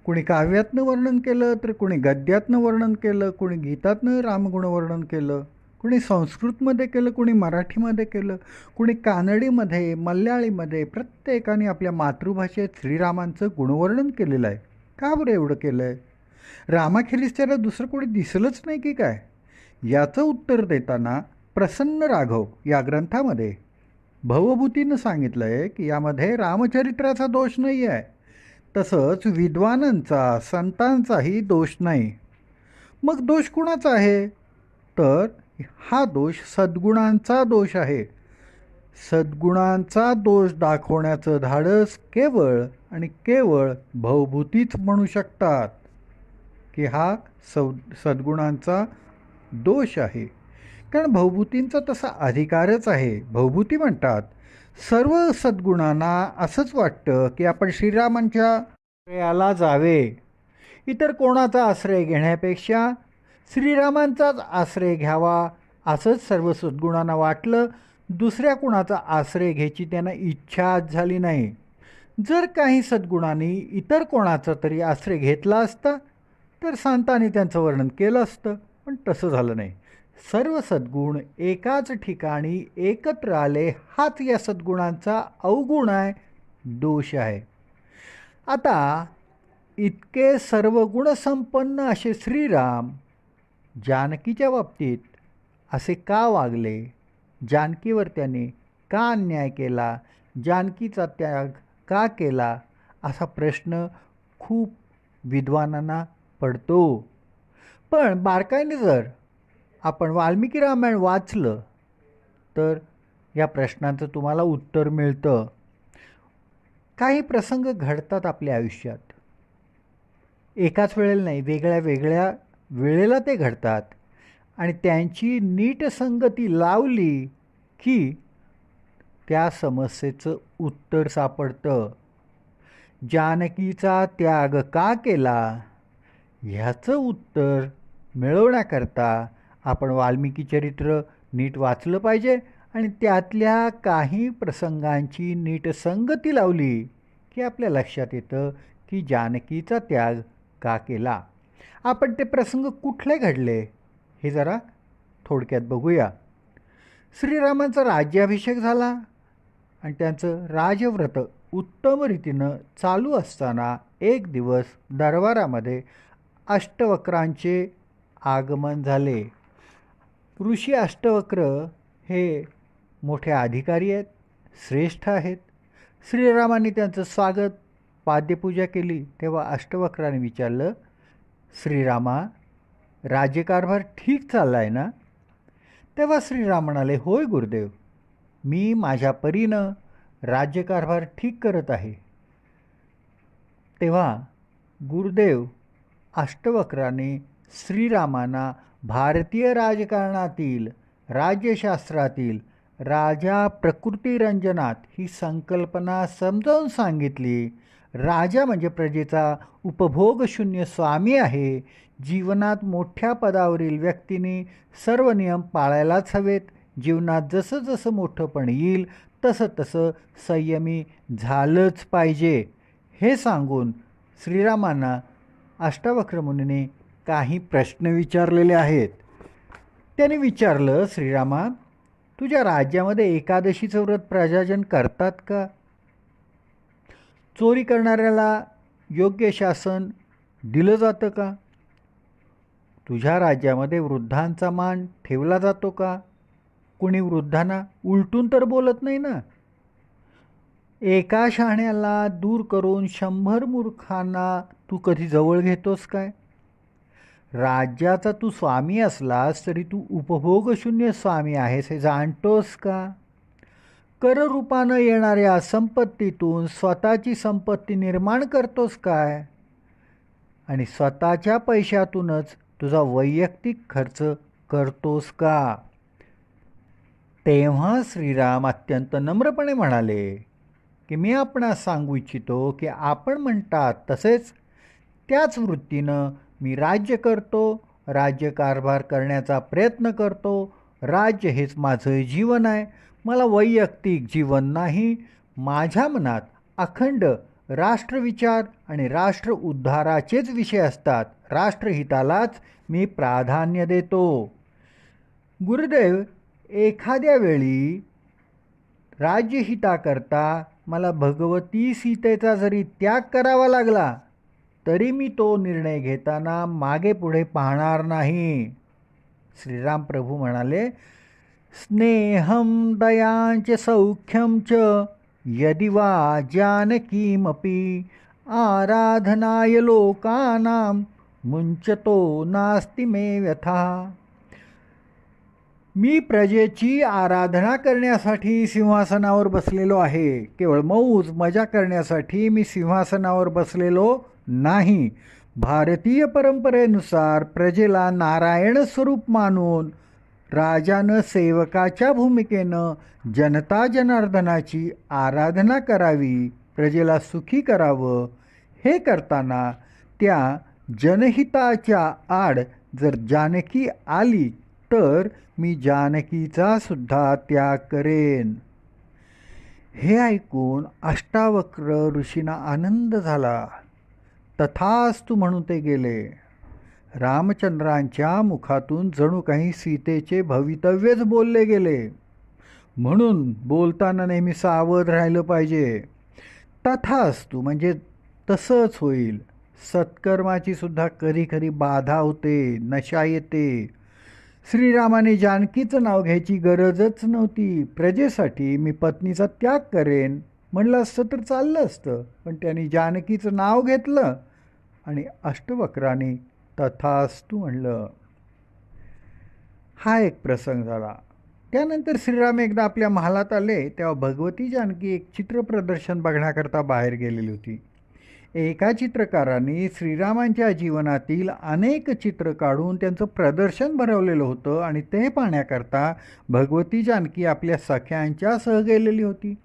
कोणी काव्यातनं वर्णन केलं, तर कोणी गद्यातनं वर्णन केलं, कोणी गीतातनं रामगुणवर्णन केलं, कोणी संस्कृतमध्ये केलं, कोणी मराठीमध्ये केलं, कोणी कानडीमध्ये, मल्याळीमध्ये. प्रत्येकाने आपल्या मातृभाषेत श्रीरामांचं गुणवर्णन केलेलं आहे. का बरं एवढं केलं आहे? रामाखेरीज त्याला दुसरं कोणी दिसलंच नाही की काय? याचं उत्तर देताना प्रसन्न राघव या ग्रंथामध्ये भवभूतीनं सांगितलं आहे की यामध्ये रामचरित्राचा दोष नाही आहे. तसंच विद्वानांचा, संतांचाही दोष नाही. मग दोष कुणाचा आहे? तर हा दोष सद्गुणांचा दोष आहे. सद्गुणांचा दोष दाखवण्याचं धाडस केवळ आणि केवळ भवभूतीच म्हणू शकतात की हा सद्गुणांचा दोष आहे. कारण भवभूतींचा तसा अधिकारच आहे. भवभूती म्हणतात सर्व सद्गुणांना असंच वाटतं की आपण श्रीरामांच्या आश्रयाला जावे. इतर कोणाचा आश्रय घेण्यापेक्षा श्रीरामांचाच आश्रय घ्यावा असंच सर्व सद्गुणांना वाटलं. दुसऱ्या कुणाचा आश्रय घ्यायची त्यांना इच्छाच झाली नाही. जर काही सद्गुणांनी इतर कोणाचा तरी आश्रय घेतला असता तर संतांनी त्यांचं वर्णन केलं असतं. पण तसं झालं नाही. सर्व सद्गुण एकाच ठिकाणी एकत्र आले, हाच या सद्गुणांचा अवगुण आहे, दोष आहे. आता इतके सर्व गुणसंपन्न असे श्रीराम जानकीच्या बाबतीत असे का वागले? जानकीवर त्याने का अन्याय केला? जानकीचा त्याग का केला? असा प्रश्न खूप विद्वानांना पडतो. पण बारकाईने जर आपण वाल्मिकी रामायण वाचलं तर या प्रश्नाचं तुम्हाला उत्तर मिळतं. काही प्रसंग घडतात आपल्या आयुष्यात, एकाच वेळेला नाही, वेगळ्या वेगळ्या वेळेला ते घडतात आणि त्यांची नीट संगती लावली की त्या समस्येचं उत्तर सापडतं. जानकीचा त्याग का केला ह्याचं उत्तर मिळवण्याकरता आपण वाल्मिकी चरित्र नीट वाचलं पाहिजे आणि त्यातल्या काही प्रसंगांची नीट संगती लावली की आपल्या लक्षात येतं की जानकीचा त्याग का केला. आपण ते प्रसंग कुठले घडले हे जरा थोडक्यात बघूया. श्रीरामांचा राज्याभिषेक झाला आणि त्यांचं राजव्रत उत्तम रीतीनं चालू असताना एक दिवस दरबारामध्ये अष्टवक्रांचे आगमन झाले. ऋषी अष्टवक्र हे मोठे अधिकारी आहेत, श्रेष्ठ आहेत. श्रीरामांनी त्यांचं स्वागत, पाद्यपूजा केली. तेव्हा अष्टवक्रांनी विचारलं, श्रीरामा, राज्यकारभार ठीक चालला आहे ना? तेव्हा श्रीराम म्हणाले, होय गुरुदेव, मी माझ्या परीनं राज्यकारभार ठीक करत आहे. तेव्हा गुरुदेव अष्टवक्राने श्रीरामांना भारतीय राजकारणातील, राज्यशास्त्रातील राजा प्रकृतिरंजनात ही संकल्पना समजावून सांगितली. राजा म्हणजे प्रजेचा उपभोगशून्य स्वामी आहे. जीवनात मोठ्या पदावरील व्यक्तीने सर्व नियम पाळायलाच हवेत. जीवनात जसं जसं मोठंपण येईल तसं तसं संयमी झालंच पाहिजे. हे सांगून श्रीरामांना अष्टावक्र मुनीने काही प्रश्न विचारलेले आहेत. त्याने विचारलं, श्रीरामा, तुझ्या राज्यामध्ये एकादशीचं व्रत प्रजाजन करतात का? चोरी करणाऱ्याला योग्य शासन दिलं जातं का? तुझ्या राज्यामध्ये वृद्धांचा मान ठेवला जातो का? कोणी वृद्धांना उलटून तर बोलत नाही ना? एका शहाण्याला दूर करून 100 मूर्खांना तू कधी जवळ घेतोस काय? राज्याचा तू स्वामी असलास तरी तू उपभोगशून्य स्वामी आहेस हे जाणतोस का? कररूपानं येणाऱ्या संपत्तीतून स्वतःची संपत्ती निर्माण करतोस काय? आणि स्वतःच्या पैशातूनच तुझा वैयक्तिक खर्च करतोस का? तेव्हा श्रीराम अत्यंत नम्रपणे म्हणाले की मी आपणास सांगू इच्छितो की आपण म्हणतात तसेच त्याच वृत्तीनं मी राज्य करतो, राज्यकारभार करण्याचा प्रयत्न करतो. राज्य हेच माझं जीवन आहे. मला वैयक्तिक जीवन नाही. माझ्या मनात अखंड राष्ट्रविचार आणि राष्ट्र उद्धाराचेच विषय असतात. राष्ट्रहितालाच मी प्राधान्य देतो. गुरुदेव, एखाद्या वेळी राज्यहिताकरता मला भगवती सीतेचा जरी त्याग करावा लागला तरी मी तो निर्णय घेताना मागे पुढे पाहणार नाही. श्रीराम प्रभू म्हणाले, स्नेहम दयांच सौख्यम च यदि वा जानकीमपि आराधनाय लोकानां मुंचतो नास्ति मे व्यथा. मी प्रजेची आराधना करण्यासाठी सिंहासनावर बसलेलो आहे. केवळ मौज मजा करण्यासाठी मी सिंहासनावर बसलेलो नाही. भारतीय परंपरेनुसार प्रजेला नारायण स्वरूप मानून राजानं सेवकाच्या भूमिकेनं जनता जनार्दनाची आराधना करावी, प्रजेला सुखी करावं. हे करताना त्या जनहिताच्या आड जर जानकी आली तर मी जानकीचा सुद्धा त्याग करेन. हे ऐकून अष्टावक्र ऋषींना आनंद झाला. तथास्तु म्हणून ते गेले. रामचंद्रांच्या मुखातून जणू काही सीतेचे भवितव्यच बोलले गेले. म्हणून बोलताना नेहमी सावध राहिलं पाहिजे. तथास्तु म्हणजे तसंच होईल. सत्कर्माची सुद्धा कधी कधी बाधा होते, नशा येते. श्रीरामाने जानकीचं नाव घ्यायची गरजच नव्हती. प्रजेसाठी मी पत्नीचा त्याग करेन म्हणलं असतं तर चाललं असतं, पण त्यांनी जानकीचं नाव घेतलं आणि अष्टवक्राने तथास्तु म्हणलं. हा एक प्रसंग झाला. त्यानंतर श्रीराम एकदा आपल्या महालात आले तेव्हा भगवती जानकी एक चित्रप्रदर्शन बघण्याकरता बाहेर गेलेली होती. एका चित्रकाराने श्रीरामांच्या जीवनातील अनेक चित्र काढून त्यांचं प्रदर्शन भरवलेलं होतं आणि ते पाहण्याकरता भगवती जानकी आपल्या सख्यांच्या सह गेलेली होती.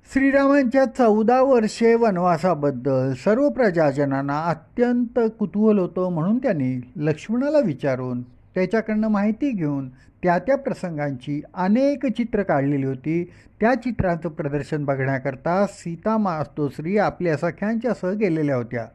श्रीरामांच्या 14 वर्षे वनवासाबद्दल सर्व प्रजाजनांना अत्यंत कुतूहल होतं, म्हणून त्यांनी लक्ष्मणाला विचारून त्याच्याकडनं माहिती घेऊन त्या प्रसंगांची अनेक चित्र काढलेली होती. त्या चित्रांचं प्रदर्शन बघण्याकरता सीता मातोश्री आपल्या सख्यांच्या सह गेलेल्या होत्या.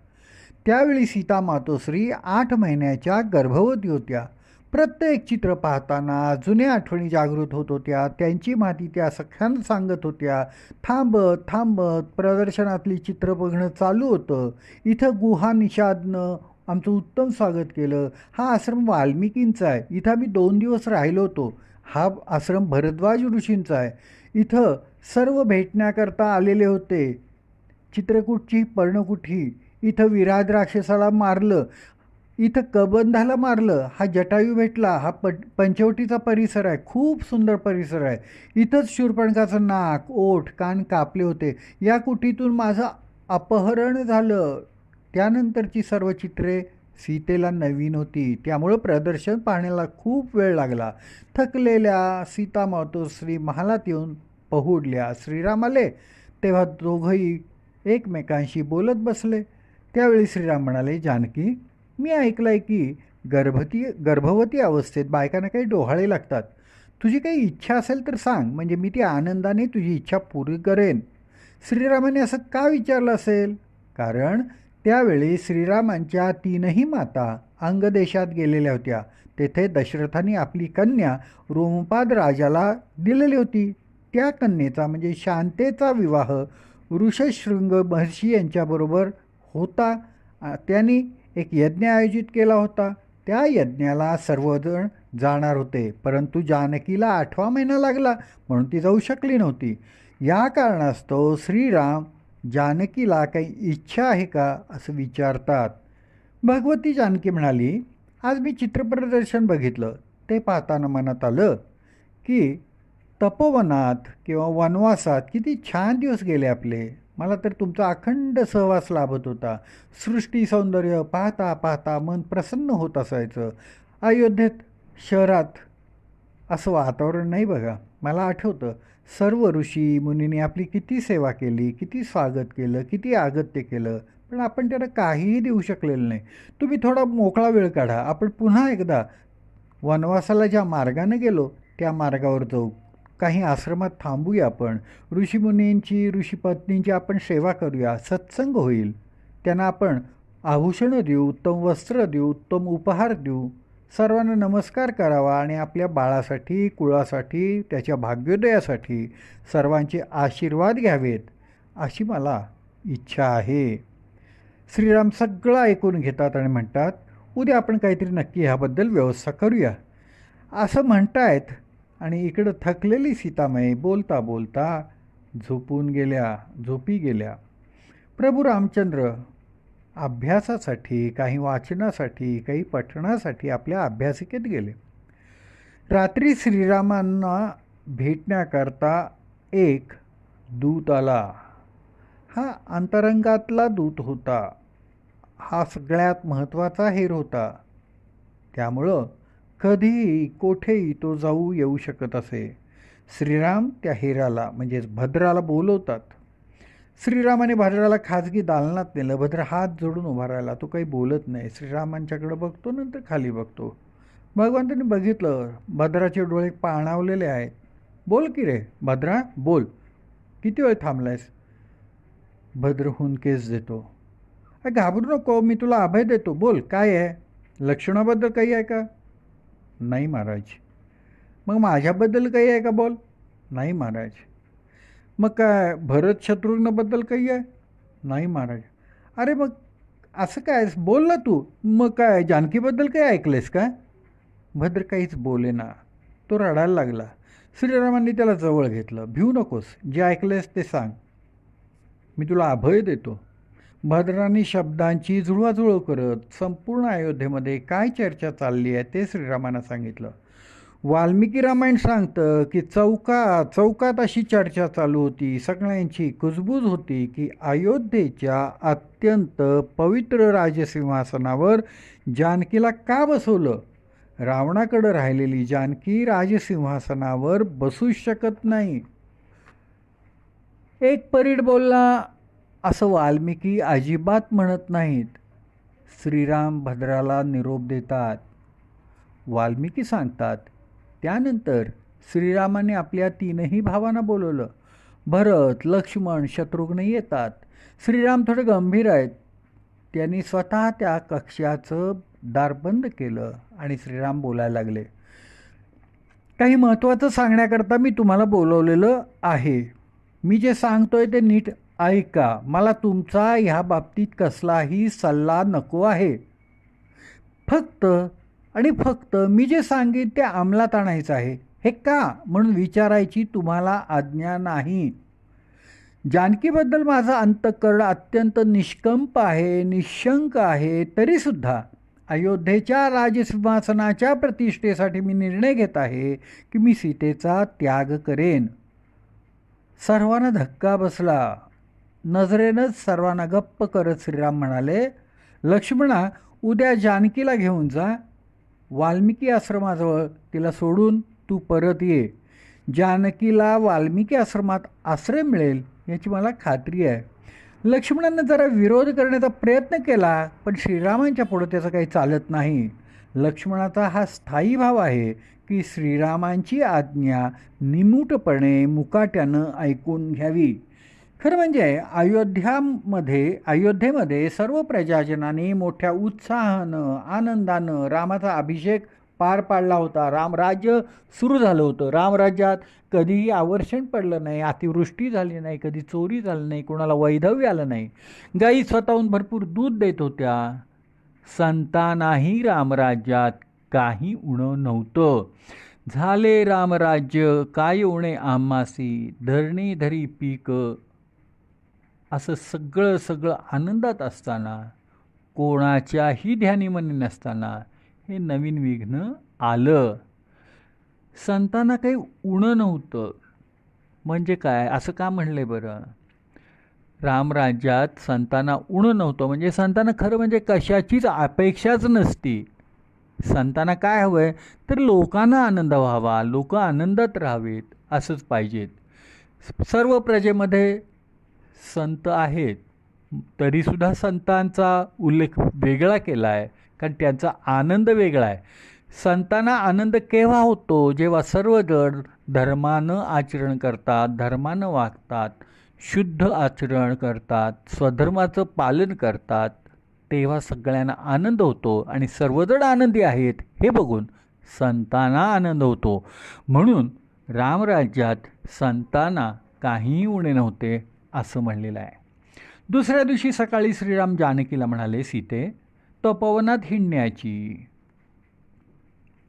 त्यावेळी सीता मातोश्री 8 महिन्याच्या गर्भवती होत्या. प्रत्येक चित्र पाहताना जुन्या आठवणी जागृत होत होत्या. त्यांची माहिती त्या सख्यांना सांगत होत्या. थांबत थांबत प्रदर्शनातली चित्र बघणं चालू होतं. इथं गुहा निषादनं आमचं उत्तम स्वागत केलं. हा आश्रम वाल्मिकींचा आहे. इथं आम्ही 2 दिवस राहिलो होतो. हा आश्रम भरद्वाज ऋषींचा आहे. इथं सर्व भेटण्याकरता आलेले होते. चित्रकूटची पर्णकुठी. इथं विराध राक्षसाला मारलं. इथं कबंधाला मारलं. हा जटायू भेटला. हा पंचवटीचा परिसर आहे. खूप सुंदर परिसर आहे. इथंच शूर्पणखाचं नाक, ओठ, कान कापले होते. या कुटीतून माझं अपहरण झालं. त्यानंतरची सर्व चित्रे सीतेला नवीन होती, त्यामुळं प्रदर्शन पाहण्याला खूप वेळ लागला. थकलेल्या सीता मातोश्री महालात येऊन पहुडल्या. श्रीराम आले तेव्हा दोघंही एकमेकांशी बोलत बसले. त्यावेळी श्रीराम म्हणाले, जानकी, मी ऐकलं आहे की गर्भवती अवस्थेत बायकांना काही डोहाळे लागतात. तुझी काही इच्छा असेल तर सांग, म्हणजे मी ती आनंदाने तुझी इच्छा पूर्ण करेन. श्रीरामाने असं का विचारलं असेल? कारण त्यावेळी श्रीरामांच्या 3ही माता अंगदेशात गेलेल्या होत्या. तेथे दशरथाने आपली कन्या रोमपाद राजाला दिलेली होती. त्या कन्येचा म्हणजे शांतेचा विवाह ऋषशृंग महर्षी यांच्याबरोबर होता. त्यांनी एक यज्ञ आयोजित केला होता. त्या यज्ञाला सर्वजण जाणार होते, परंतु जानकीला 8वा महिना लागला म्हणून ती जाऊ शकली नव्हती. या कारणास्तव श्रीराम जानकीला काही इच्छा आहे का असं विचारतात. भगवती जानकी म्हणाली, आज मी चित्रप्रदर्शन बघितलं. ते पाहताना मनात आलं की तपोवनात किंवा वनवासात किती छान दिवस गेले आपले. मला तर तुमचा अखंड सहवास लाभत होता. सृष्टी सौंदर्य पाहता पाहता मन प्रसन्न होत असायचं. अयोध्येत शहरात असं वातावरण नाही बघा. मला आठवतं सर्व ऋषी मुनींनी आपली किती सेवा केली, किती स्वागत केलं, किती आगत्य केलं, पण आपण त्यांना काहीही देऊ शकलेलं नाही. तुम्ही थोडा मोकळा वेळ काढा. आपण पुन्हा एकदा वनवासाला ज्या मार्गाने गेलो त्या मार्गावर जाऊ. काही आश्रमात थांबूया. आपण ऋषीमुनींची, ऋषीपत्नींची आपण सेवा करूया. सत्संग होईल. त्यांना आपण आभूषणं देऊ, उत्तम वस्त्र देऊ, उत्तम उपहार देऊ. सर्वांना नमस्कार करावा आणि आपल्या बाळासाठी, कुळासाठी, त्याच्या भाग्योदयासाठी सर्वांचे आशीर्वाद घ्यावेत अशी मला इच्छा आहे. श्रीराम सगळं ऐकून घेतात आणि म्हणतात, उद्या आपण काहीतरी नक्की ह्याबद्दल व्यवस्था करूया असं म्हणतायत. आणि इकडं थकलेली सीतामाई बोलता बोलता झोपी गेल्या. प्रभू रामचंद्र अभ्यासासाठी, काही वाचनासाठी, काही पठणासाठी आपल्या अभ्यासिकेत गेले. रात्री श्रीरामांना भेटण्याकरता एक दूत आला. हा अंतरंगातला दूत होता. हा सगळ्यात महत्त्वाचा हेर होता. त्यामुळं कधीही कोठेही तो जाऊ येऊ शकत असे. श्रीराम त्या हेराला म्हणजेच भद्राला बोलवतात. श्रीरामाने भद्राला खाजगी दालनात नेलं. भद्र हात जोडून उभा राहिला. तो काही बोलत नाही. श्रीरामांच्याकडं बघतो, नंतर खाली बघतो. भगवंतांनी बघितलं भद्राचे डोळे पाणावलेले आहेत. बोल की रे भद्रा, बोल, किती वेळ थांबलायस? भद्र हुंकेस देतो. घाबरू नको, मी तुला अभय देतो, बोल काय आहे? लक्ष्मणाबद्दल काही आहे का? नाही महाराज. मग माझ्याबद्दल काही आहे का? बोल. नाही महाराज. मग काय भरत शत्रुघ्नबद्दल काही आहे? नाही महाराज. अरे मग असं काय, बोल ना तू. मग काय जानकीबद्दल काही ऐकलेस का? भद्र काहीच बोले ना. तो रडायला लागला. श्रीरामांनी त्याला जवळ घेतलं. भिऊ नकोस, जे ऐकलेस ते सांग, मी तुला अभय देतो. भद्रांनी शब्दांची जुळवाजुळव करत संपूर्ण अयोध्येमध्ये काय चर्चा चालली आहे ते श्रीरामांना सांगितलं. वाल्मिकी रामायण सांगतं की चौकात अशी चर्चा चालू होती, सगळ्यांची कुजबूज होती की अयोध्येच्या अत्यंत पवित्र राजसिंहासनावर जानकीला का बसवलं. रावणाकडं राहिलेली जानकी राजसिंहासनावर बसूच शकत नाही. एक परीड बोलला असं वाल्मिकी अजिबात म्हणत नाहीत. श्रीराम भद्राला निरोप देतात. वाल्मिकी सांगतात, त्यानंतर श्रीरामाने आपल्या तीनही भावांना बोलवलं. भरत, लक्ष्मण, शत्रुघ्न येतात. श्रीराम थोडे गंभीर आहेत. त्यांनी स्वतः त्या कक्षाचं दार बंद केलं आणि श्रीराम बोलायला लागले. काही महत्त्वाचं सांगण्याकरता मी तुम्हाला बोलवलेलं आहे. मी जे सांगतोय ते नीट ऐका. मला तुमचा ह्या बाबतीत कसलाही सल्ला नको आहे. फक्त आणि फक्त मी जे सांगेन ते अंमलात आणायचं आहे. हे का म्हणून विचारायची तुम्हाला आज्ञा नाही. जानकीबद्दल माझं अंतःकरण अत्यंत निष्कंप आहे, निशंक आहे. तरीसुद्धा अयोध्येच्या राजसिंहासनाच्या प्रतिष्ठेसाठी मी निर्णय घेत आहे की मी सीतेचा त्याग करेन. सर्वांना धक्का बसला. नजरेनंच सर्वांना गप्प करत श्रीराम म्हणाले, लक्ष्मणा, उद्या जानकीला घेऊन जा. वाल्मिकी आश्रमाजवळ तिला सोडून तू परत ये. जानकीला वाल्मिकी आश्रमात आश्रय मिळेल याची मला खात्री आहे. लक्ष्मणानं जरा विरोध करण्याचा प्रयत्न केला, पण श्रीरामांच्या पुढे त्याचं काही चालत नाही. लक्ष्मणाचा हा स्थायी भाव आहे की श्रीरामांची आज्ञा निमूटपणे मुकाट्यानं ऐकून घ्यावी. खरं म्हणजे अयोध्येमध्ये सर्व प्रजाजनांनी मोठ्या उत्साहानं, आनंदानं रामाचा अभिषेक पार पाडला होता. रामराज्य सुरू झालं होतं. रामराज्यात कधीही आवर्षण पडलं नाही, अतिवृष्टी झाली नाही, कधी चोरी झाली नाही, कोणाला वैधव्य आलं नाही. गायी स्वतःहून भरपूर दूध देत होत्या. संतानाही रामराज्यात काही उणं नव्हतं. झाले रामराज्य, काय उणे आम्हासी, धरणी धरी पीक, असं सगळं आनंदात असताना, कोणाच्याही ध्यानीमनी नसताना हे नवीन विघ्न आलं. संतांना काही उणं नव्हतं. म्हणजे काय, असं का म्हणले बरं? रामराज्यात संतांना उणं नव्हतं म्हणजे संतांना खरं म्हणजे कशाचीच अपेक्षाच नसती. संतांना काय हवं आहे तर लोकांना आनंद व्हावा, लोक आनंदात राहावेत, असंच पाहिजेत. सर्व प्रजेमध्ये संत आहेत, तरीसुद्धा संतांचा उल्लेख वेगळा केला आहे, कारण त्यांचा आनंद वेगळा आहे. संतांना आनंद केव्हा होतो? जेव्हा सर्वजण धर्मानं आचरण करतात, धर्मानं वागतात, शुद्ध आचरण करतात, स्वधर्माचं पालन करतात, तेव्हा सगळ्यांना आनंद होतो आणि सर्वजण आनंदी आहेत हे बघून संतांना आनंद होतो. म्हणून रामराज्यात संतांना काहीही उणे नव्हते असं म्हणलेलं आहे. दुसऱ्या दिवशी सकाळी श्रीराम जानकीला म्हणाले, सीते, तपोवनात हिंडण्याची,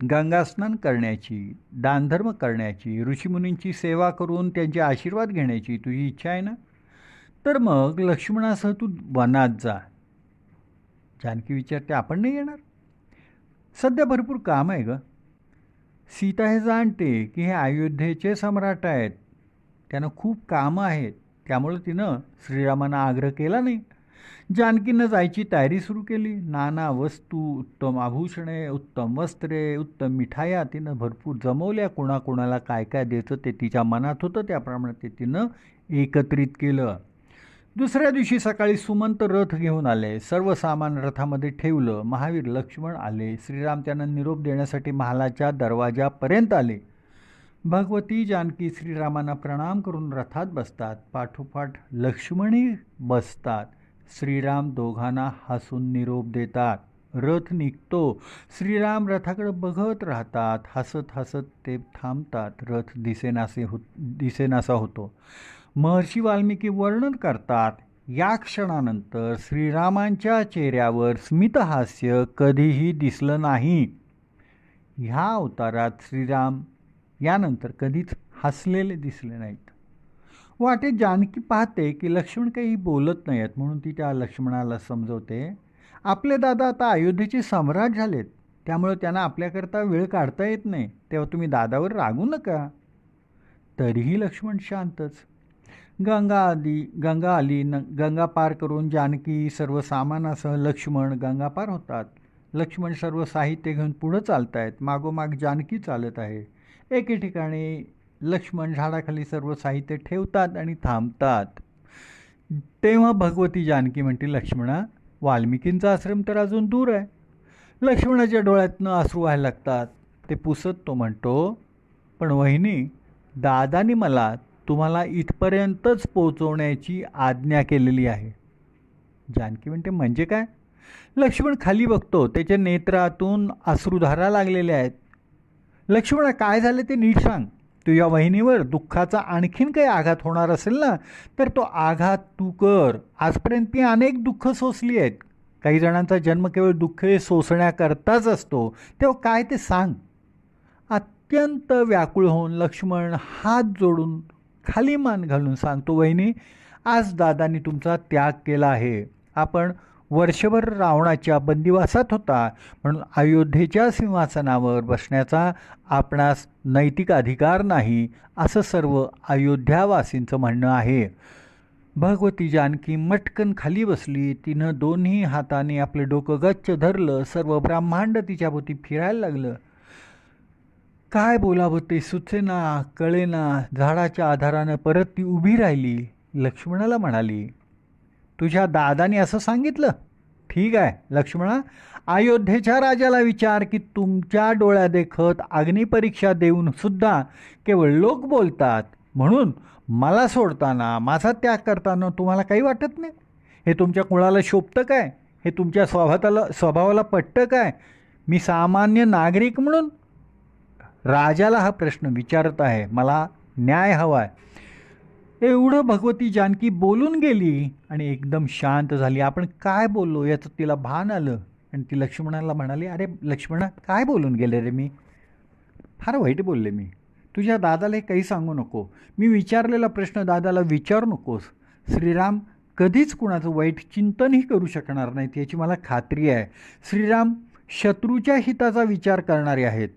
गंगास्नान करण्याची, दानधर्म करण्याची, ऋषीमुनींची सेवा करून त्यांचे आशीर्वाद घेण्याची तुझी इच्छा आहे ना? तर मग लक्ष्मणासह तू वनात जा. जानकी विचारते, आपण नाही येणार? सध्या भरपूर काम आहे गं. सीता हे जाणते की हे अयोध्येचे सम्राट आहेत, त्यांना खूप कामं आहेत. त्यामुळे तिनं श्रीरामांना आग्रह केला नाही. जानकीनं जायची तयारी सुरू केली. नाना वस्तू, उत्तम आभूषणे, उत्तम वस्त्रे, उत्तम मिठाया तिनं भरपूर जमवल्या. कोणाकोणाला काय काय द्यायचं ते तिच्या मनात होतं, त्याप्रमाणे ते तिनं एकत्रित केलं. दुसऱ्या दिवशी सकाळी सुमंत रथ घेऊन आले. सर्व सामान रथामध्ये ठेवलं. महावीर लक्ष्मण आले. श्रीराम त्यांना निरोप देण्यासाठी महालाच्या दरवाजापर्यंत आले. भगवती जानकी श्रीरामांना प्रणाम करून रथात बसतात. पाठोपाठ लक्ष्मणही बसतात. श्रीराम दोघांना हसून निरोप देतात. रथ निघतो. श्रीराम रथाकडे बघत राहतात. हसत हसत ते थांबतात. रथ दिसेनासा होतो. महर्षी वाल्मिकी वर्णन करतात. या क्षणानंतर श्रीरामांच्या चेहऱ्यावर स्मितहास्य कधीही दिसलं नाही. ह्या अवतारात श्रीराम यानंतर कधीच हसलेले दिसले नाहीत. वाटेत जानकी पाहते की लक्ष्मण काही बोलत नाहीत, म्हणून ती त्या लक्ष्मणाला समजवते, आपले दादा आता अयोध्येचे सम्राट झालेत, त्यामुळे त्यांना आपल्याकरता वेळ काढता येत नाही, तेव्हा तुम्ही दादावर रागू नका. तरीही लक्ष्मण शांतच. गंगा आली. गंगा पार करून जानकी सर्व सामानासह लक्ष्मण गंगा पार होतात. लक्ष्मण सर्व साहित्य घेऊन पुढं चालत आहेत. मागोमाग जानकी चालत आहे. एके ठिकाणी लक्ष्मण झाडाखाली सर्व साहित्य ठेवतात आणि थांबतात. तेव्हा भगवती जानकी म्हणते, लक्ष्मणा, वाल्मिकींचा आश्रम तर अजून दूर आहे. लक्ष्मणाच्या डोळ्यातनं अश्रू व्हायला लागतात. ते पुसत तो म्हणतो, पण वहिनी, दादानी मला तुम्हाला इथपर्यंतच पोचवण्याची आज्ञा केलेली आहे. जानकी म्हणते, म्हणजे काय? लक्ष्मण खाली बघतो. त्याच्या नेत्रातून अश्रुधारा लागलेल्या आहेत. लक्ष्मणा, काय झालं ते नीट सांग. तुझ्या वहिनीवर दुःखाचा आणखीन काही आघात होणार असेल ना, तर तो आघात तू कर. आजपर्यंत ती अनेक दुःख सोसली आहेत. काही जणांचा जन्म केवळ दुःख सोसण्याकरताच असतो. तेव्हा काय ते सांग. अत्यंत व्याकुळ होऊन लक्ष्मण हात जोडून खाली मान घालून सांगतो, वहिनी, आज दादांनी तुमचा त्याग केला आहे. आपण वर्षभर रावणाच्या बंदिवासात होता, म्हणून अयोध्येच्या सिंहासनावर बसण्याचा आपणास नैतिक अधिकार नाही, असं सर्व अयोध्यावासींचं म्हणणं आहे. भगवती जानकी मटकन खाली बसली. तिनं दोन्ही हाताने आपले डोकं गच्च धरलं. सर्व ब्रह्मांड तिच्याभोवती फिरायला लागलं. काय बोलावं ते सुचेना, कळेना. झाडाच्या आधारानं परत ती उभी राहिली. लक्ष्मणाला म्हणाली, तुझ्या दादाने असं सांगितलं? ठीक आहे लक्ष्मणा, अयोध्येच्या राजाला विचार की तुमच्या डोळ्यादेखत अग्निपरीक्षा देऊन सुद्धा केवळ लोक बोलतात, म्हणून मला सोडताना, माझा त्याग करताना तुम्हाला काही वाटत नाही? हे तुमच्या कुणाला शोभतं काय? हे तुमच्या स्वभावाला पटतं काय? मी सामान्य नागरिक म्हणून राजाला हा प्रश्न विचारत आहे. मला न्याय हवा आहे. एवढं भगवती जानकी बोलून गेली आणि एकदम शांत झाली. आपण काय बोललो याचं तिला भान आलं आणि ती लक्ष्मणाला म्हणाली, अरे लक्ष्मणा, काय बोलून गेले रे मी? फार वाईट बोलले मी. तुझ्या दादाला हे काही सांगू नको. मी विचारलेला प्रश्न दादाला विचारू नकोस. श्रीराम कधीच कुणाचं वाईट चिंतनही करू शकणार नाहीत याची मला खात्री आहे. श्रीराम शत्रूच्या हिताचा विचार करणारे आहेत.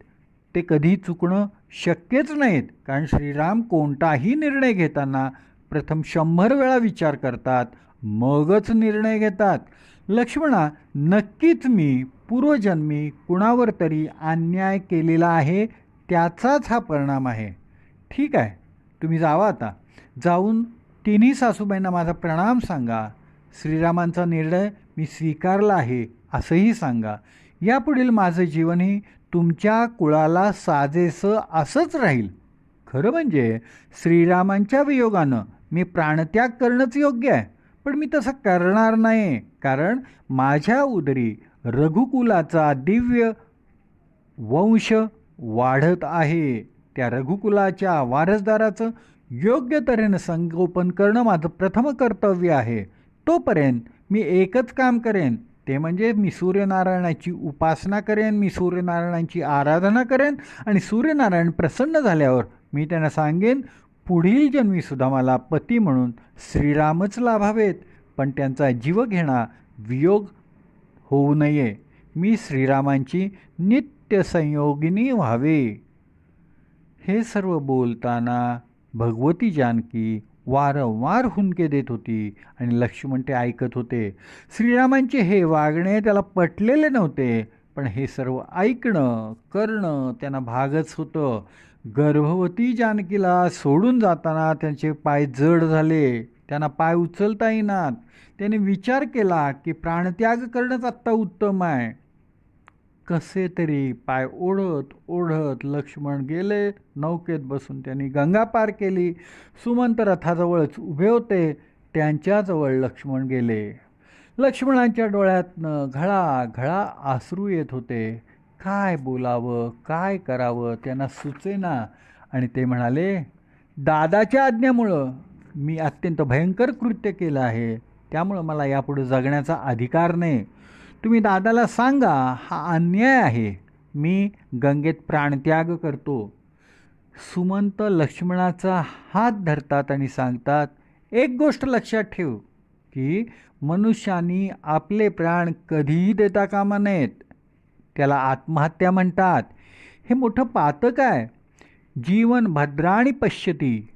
ते कधी चुकणं शक्यच नाहीत, कारण श्रीराम कोणताही निर्णय घेताना प्रथम 100 वेळा विचार करतात, मगच निर्णय घेतात. लक्ष्मणा, नक्कीच मी पूर्वजन्मी कुणावर तरी अन्याय केलेला आहे, त्याचाच हा परिणाम आहे. ठीक आहे, तुम्ही जावा आता. जाऊन तिन्ही सासूबाईंना माझा प्रणाम सांगा. श्रीरामांचा निर्णय मी स्वीकारला आहे असंही सांगा. यापुढील माझं जीवनही तुमच्या कुळाला साजेसं असंच राहील. खरं म्हणजे श्रीरामांच्या वियोगानं मी प्राणत्याग करणंच योग्य आहे, पण मी तसं करणार नाही, कारण माझ्या उदरी रघुकुलाचा दिव्य वंश वाढत आहे. त्या रघुकुलाच्या वारसदाराचं योग्य तऱ्हेनं संगोपन करणं माझं प्रथम कर्तव्य आहे. तोपर्यंत मी एकच काम करेन, ते म्हणजे मी सूर्यनारायणाची उपासना करेन, मी सूर्यनारायणांची आराधना करेन आणि सूर्यनारायण प्रसन्न झाल्यावर मी त्यांना सांगेन, पुढील जन्मीसुद्धा मला पती म्हणून श्रीरामच लाभावेत, पण त्यांचा जीवघेणा वियोग होऊ नये. मी श्रीरामांची नित्य संयोगिनी व्हावे. हे सर्व बोलताना भगवती जानकी वारंवार हुंदके देत होती आणि लक्ष्मण ते ऐकत होते. श्रीरामांचे हे वागणे त्याला पटलेले नव्हते, पण हे सर्व ऐकणं करणं त्यांना भागच होतं. गर्भवती जानकीला सोडून जाताना त्यांचे पाय जड झाले. त्यांना पाय उचलता येईनात. त्याने विचार केला की प्राणत्याग करणंच आत्ता उत्तम आहे. कसे तरी पाय ओढत ओढत लक्ष्मण गेले. नौकेत बसून त्यांनी गंगा पार केली. सुमंत रथाजवळच उभे होते. त्यांच्याजवळ लक्ष्मण गेले. लक्ष्मणांच्या डोळ्यातनं घळा अश्रू येत होते. काय बोलावं, काय करावं त्यांना सुचेना आणि ते म्हणाले, दादाच्या आज्ञेमुळं मी अत्यंत भयंकर कृत्य केलं आहे, त्यामुळं मला यापुढे जगण्याचा अधिकार नाही. तुम्ही दादाला सांगा हा अन्याय आहे, मी गंगेत प्राणत्याग करतो. सुमंत लक्ष्मणाचा हात धरतात आणि सांगतात, एक गोष्ट लक्षात ठेव की मनुष्यानी आपले प्राण कधीही देता कामा नयेत. त्याला आत्महत्या म्हणतात. हे मोठं पातक आहे. जीवन भद्राणी पश्यती.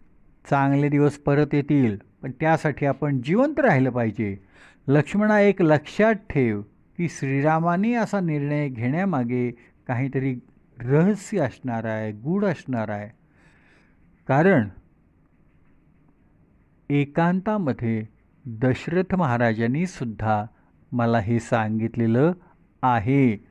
चांगले दिवस परत येतील, पण त्यासाठी आपण जिवंत राहिलं पाहिजे. लक्ष्मणा, एक लक्षात ठेव की श्रीरामाने असा निर्णय घेण्यामागे काहीतरी रहस्य असणार आहे, गूढ असणार आहे. कारण एकांतामध्ये दशरथ महाराजांनी सुद्धा मला हे सांगितलेलं आहे.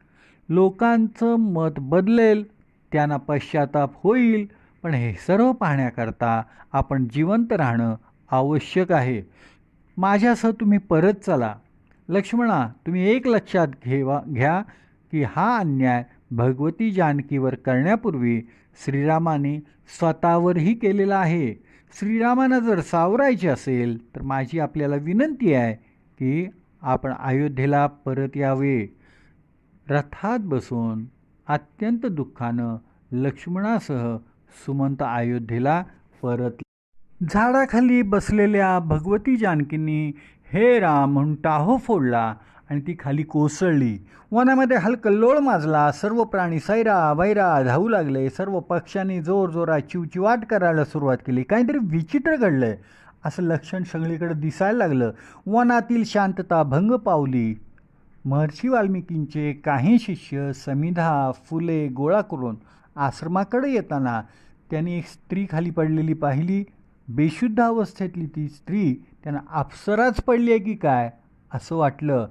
लोकांचं मत बदलेल, त्यांना पश्चाताप होईल, पण हे सर्व पाहण्याकरता आपण जिवंत राहणं आवश्यक आहे. माझ्यासह तुम्ही परत चला. लक्ष्मणा, तुम्ही एक लक्षात घ्या की हा अन्याय भगवती जानकीवर करण्यापूर्वी श्रीरामाने स्वतःवरही केलेला आहे. श्रीरामांना जर सावरायचे असेल तर माझी आपल्याला विनंती आहे की आपण अयोध्येला परत यावे. रथात बसून अत्यंत दुःखानं लक्ष्मणासह सुमंत अयोध्येला परतले. झाडाखाली बसलेल्या भगवती जानकींनी हे राम म्हणून टाहो फोडला आणि ती खाली कोसळली. वनामध्ये हलकल्लोळ माजला. सर्व प्राणी सैरा वैरा धावू लागले. सर्व पक्ष्यांनी जोरजोरात चिवचिवाट करायला सुरुवात केली. काहीतरी विचित्र घडलंय असं लक्षण सगळीकडे दिसायला लागलं. वनातील शांतता भंग पावली. महर्षी वाल्मिकींचे काही शिष्य समिधा फुले गोळा करून आश्रमाकडे येताना त्यांनी एक स्त्री खाली पडलेली पाहिली. बेशुद्ध अवस्थेतली ती स्त्री त्यांना अप्सराच पडली आहे की काय असं वाटलं.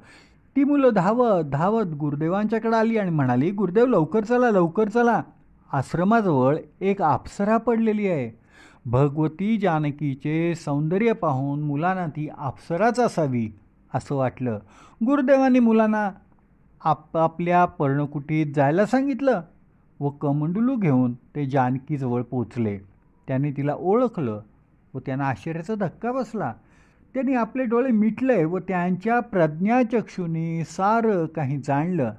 ती मुलं धावत धावत गुरुदेवांच्याकडे आली आणि म्हणाली, गुरुदेव लवकर चला, लवकर चला, आश्रमाजवळ एक अप्सरा पडलेली आहे. भगवती जानकीचे सौंदर्य पाहून मुलांना ती अप्सराच असावी असं वाटलं. गुरुदेवांनी मुलांना आपापल्या पर्णकुटीत जायला सांगितलं व कमंडलू घेऊन ते जानकीजवळ पोचले. त्यांनी तिला ओळखलं व त्यांना आश्चर्याचा धक्का बसला. त्यांनी आपले डोळे मिटले व त्यांच्या प्रज्ञाचक्षुनी सारं काही जाणलं.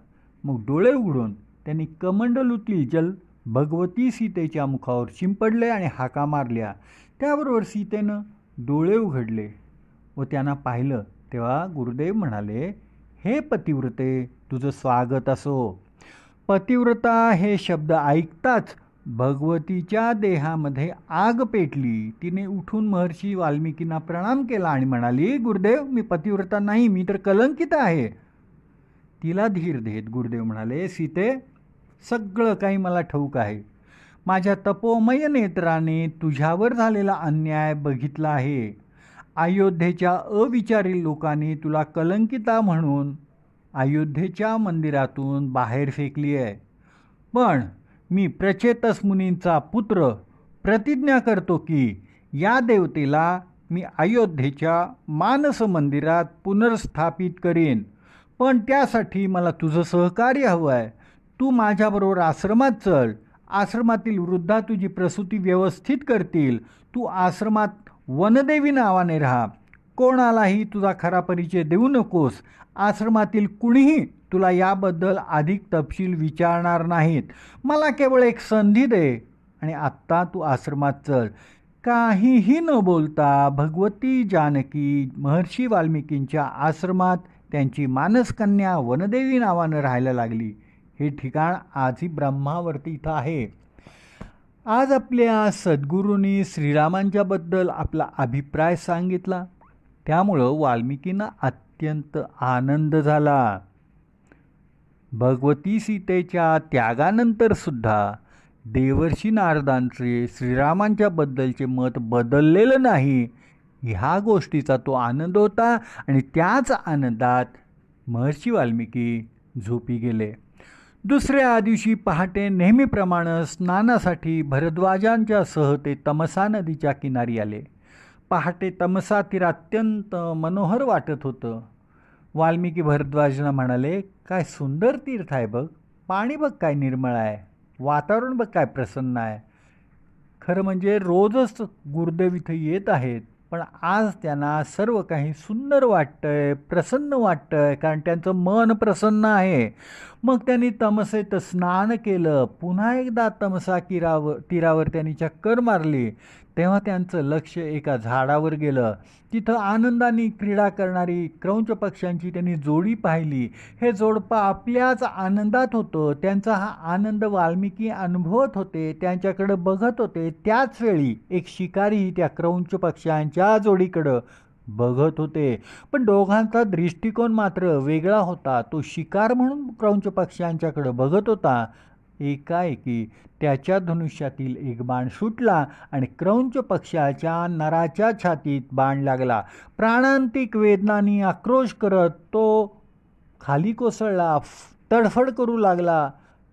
मग डोळे उघडून त्यांनी कमंडलूतील जल भगवती सीतेच्या मुखावर शिंपडले आणि हाका मारल्या. त्याबरोबर सीतेनं डोळे उघडले व त्यांना पाहिलं. तेव्हा गुरुदेव म्हणाले, हे पतिव्रते, तुझं स्वागत असो. पतिव्रता हे शब्द ऐकताच भगवतीच्या देहामध्ये आग पेटली. तिने उठून महर्षी वाल्मिकींना प्रणाम केला आणि म्हणाली, गुरुदेव, मी पतिव्रता नाही, मी तर कलंकित आहे. तिला धीर देत गुरुदेव म्हणाले, सीते, सगळं काही मला ठाऊक आहे. माझ्या तपोमय नेत्राने तुझ्यावर झालेला अन्याय बघितला आहे. अयोध्येच्या अविचारी लोकांनी तुला कलंकिता म्हणून अयोध्येच्या मंदिरातून बाहेर फेकली आहे. पण मी प्रचेतस मुनींचा पुत्र प्रतिज्ञा करतो की या देवतेला मी अयोध्येच्या मानस मंदिरात पुनर्स्थापित करेन. पण त्यासाठी मला तुझं सहकार्य हवं आहे. तू माझ्याबरोबर आश्रमात चल. आश्रमातील वृद्धा तुझी प्रसूती व्यवस्थित करतील. तू आश्रमात वनदेवी नावाने राहा. कोणालाही तुझा खरा परिचय देऊ नकोस. आश्रमातील कुणीही तुला याबद्दल अधिक तपशील विचारणार नाहीत. मला केवळ एक संधी दे आणि आत्ता तू आश्रमात चल. काहीही न बोलता भगवती जानकी महर्षी वाल्मिकींच्या आश्रमात त्यांची मानसकन्या वनदेवी नावानं राहायला लागली. हे ठिकाण आजही ब्रह्मावर्ती इथं आहे. आज आपल्या सद्गुरूंनी श्रीरामांच्याबद्दल आपला अभिप्राय सांगितला, त्यामुळं वाल्मिकींना अत्यंत आनंद झाला. भगवती सीतेच्या त्यागानंतर सुद्धा देवर्षी नारदांचे श्रीरामांच्या बद्दलचे मत बदललेलं नाही. ह्या गोष्टीचा तो आनंद होता आणि त्याच आनंदात महर्षी वाल्मिकी झोपी गेले. दुसऱ्या दिवशी पहाटे नेहमीप्रमाणे स्नानासाठी भरद्वाजांच्या सह ते तमसा नदीच्या किनारी आले. पहाटे तमसा तीर अत्यंत मनोहर वाटत होतं. वाल्मिकी भरद्वाजांना म्हणाले, काय सुंदर तीर्थ आहे बघ, पाणी बघ काय निर्मळ आहे, वातावरण बघ काय प्रसन्न आहे. खरं म्हणजे रोजच गुरुदेव इथं येत आहेत, पण आज त्यांना सर्व काही सुंदर वाटतंय, प्रसन्न वाटतंय, कारण त्यांचं मन प्रसन्न आहे. मग त्यांनी तमसेत स्नान केलं, पुन्हा एकदा तमसा तीरावर त्यांनी चक्कर मारली. तेव्हा त्यांचं लक्ष एका झाडावर गेलं. तिथं आनंदाने क्रीडा करणारी क्रौंच पक्ष्यांची त्यांनी जोडी पाहिली. हे जोडपं आपल्याच आनंदात होतं. त्यांचा हा आनंद वाल्मिकी अनुभवत होते, त्यांच्याकडं बघत होते. त्याच वेळी एक शिकारी त्या क्रौंच पक्ष्यांच्या जोडीकडं बघत होते. पण दोघांचा दृष्टिकोन मात्र वेगळा होता. तो शिकार म्हणून क्रौंच पक्ष्यांच्याकडं बघत होता. एकाएकी त्याच्या धनुष्यातील एक बाण सुटला आणि क्रौंच पक्ष्याच्या नराच्या छातीत बाण लागला. प्राणांतिक वेदनांनी आक्रोश करत तो खाली कोसळला, तडफड करू लागला,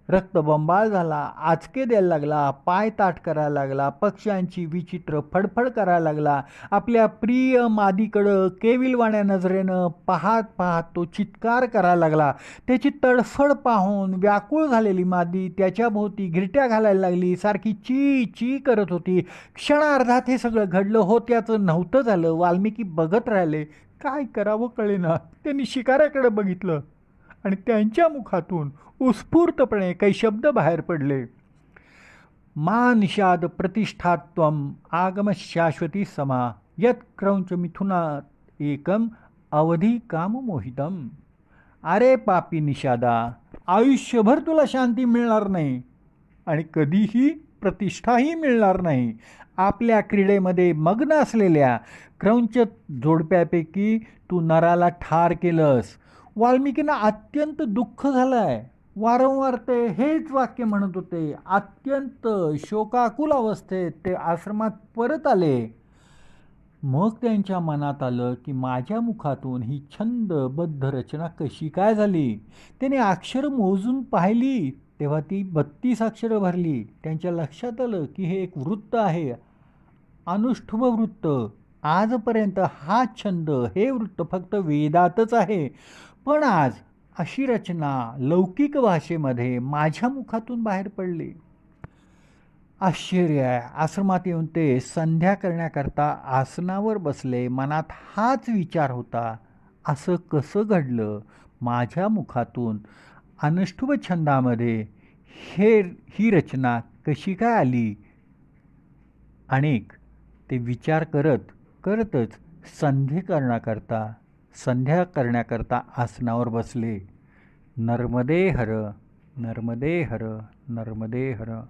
रक्तबंबाळ झाला, आचके द्यायला लागला, पाय ताठ करायला लागला, पक्ष्यांची विचित्र फडफड करायला लागला. आपल्या प्रिय मादीकडं केविलवाण्या नजरेनं पाहत पाहत तो चित्कार करायला लागला. त्याची तडफड पाहून व्याकुळ झालेली मादी त्याच्याभोवती घिरट्या घालायला लागली, सारखी ची ची करत होती. क्षणार्धात हे सगळं घडलं होत्याचं नव्हतं झालं. वाल्मिकी बघत राहिले, काय करावं कळेना. त्यांनी शिकाऱ्याकडे बघितलं आणि त्यांच्या मुखातून उत्स्फूर्तपणे काही शब्द बाहेर पडले. मा निषाद प्रतिष्ठात्वम आगम शाश्वती समा यत क्रौंच मिथुनात एकम अवधी काम मोहितम. अरे पापी निषादा, आयुष्यभर तुला शांती मिळणार नाही आणि कधीही प्रतिष्ठाही मिळणार नाही. आपल्या क्रीडेमध्ये मग्न असलेल्या क्रौंच जोडप्यापैकी तू नराला ठार केलंस. वाल्मिकींना अत्यंत दुःख झालं आहे. वारंवार ते हेच वाक्य म्हणत होते. अत्यंत शोकाकुल अवस्थेत ते आश्रमात परत आले. मग त्यांच्या मनात आलं की माझ्या मुखातून ही छंदबद्ध रचना कशी काय झाली. त्याने अक्षर मोजून पाहिली तेव्हा ती 32 अक्षरं भरली. त्यांच्या लक्षात आलं की हे एक वृत्त आहे, अनुष्ठुभ वृत्त. आजपर्यंत हा छंद, हे वृत्त फक्त वेदातच आहे, पण आज अशी रचना लौकिक भाषेमध्ये माझ्या मुखातून बाहेर पडली. आश्चर्य आहे. आश्रमात येऊन ते संध्या करण्याकरता आसनावर बसले. मनात हाच विचार होता, असं कसं घडलं. माझ्या मुखातून अनुष्ठुभ छंदामध्ये ही रचना कशी काय आली. अनेक ते विचार करतच संध्या करण्याकरता आसनावर बसले. नर्मदे हर, नर्मदे हर, नर्मदे हर.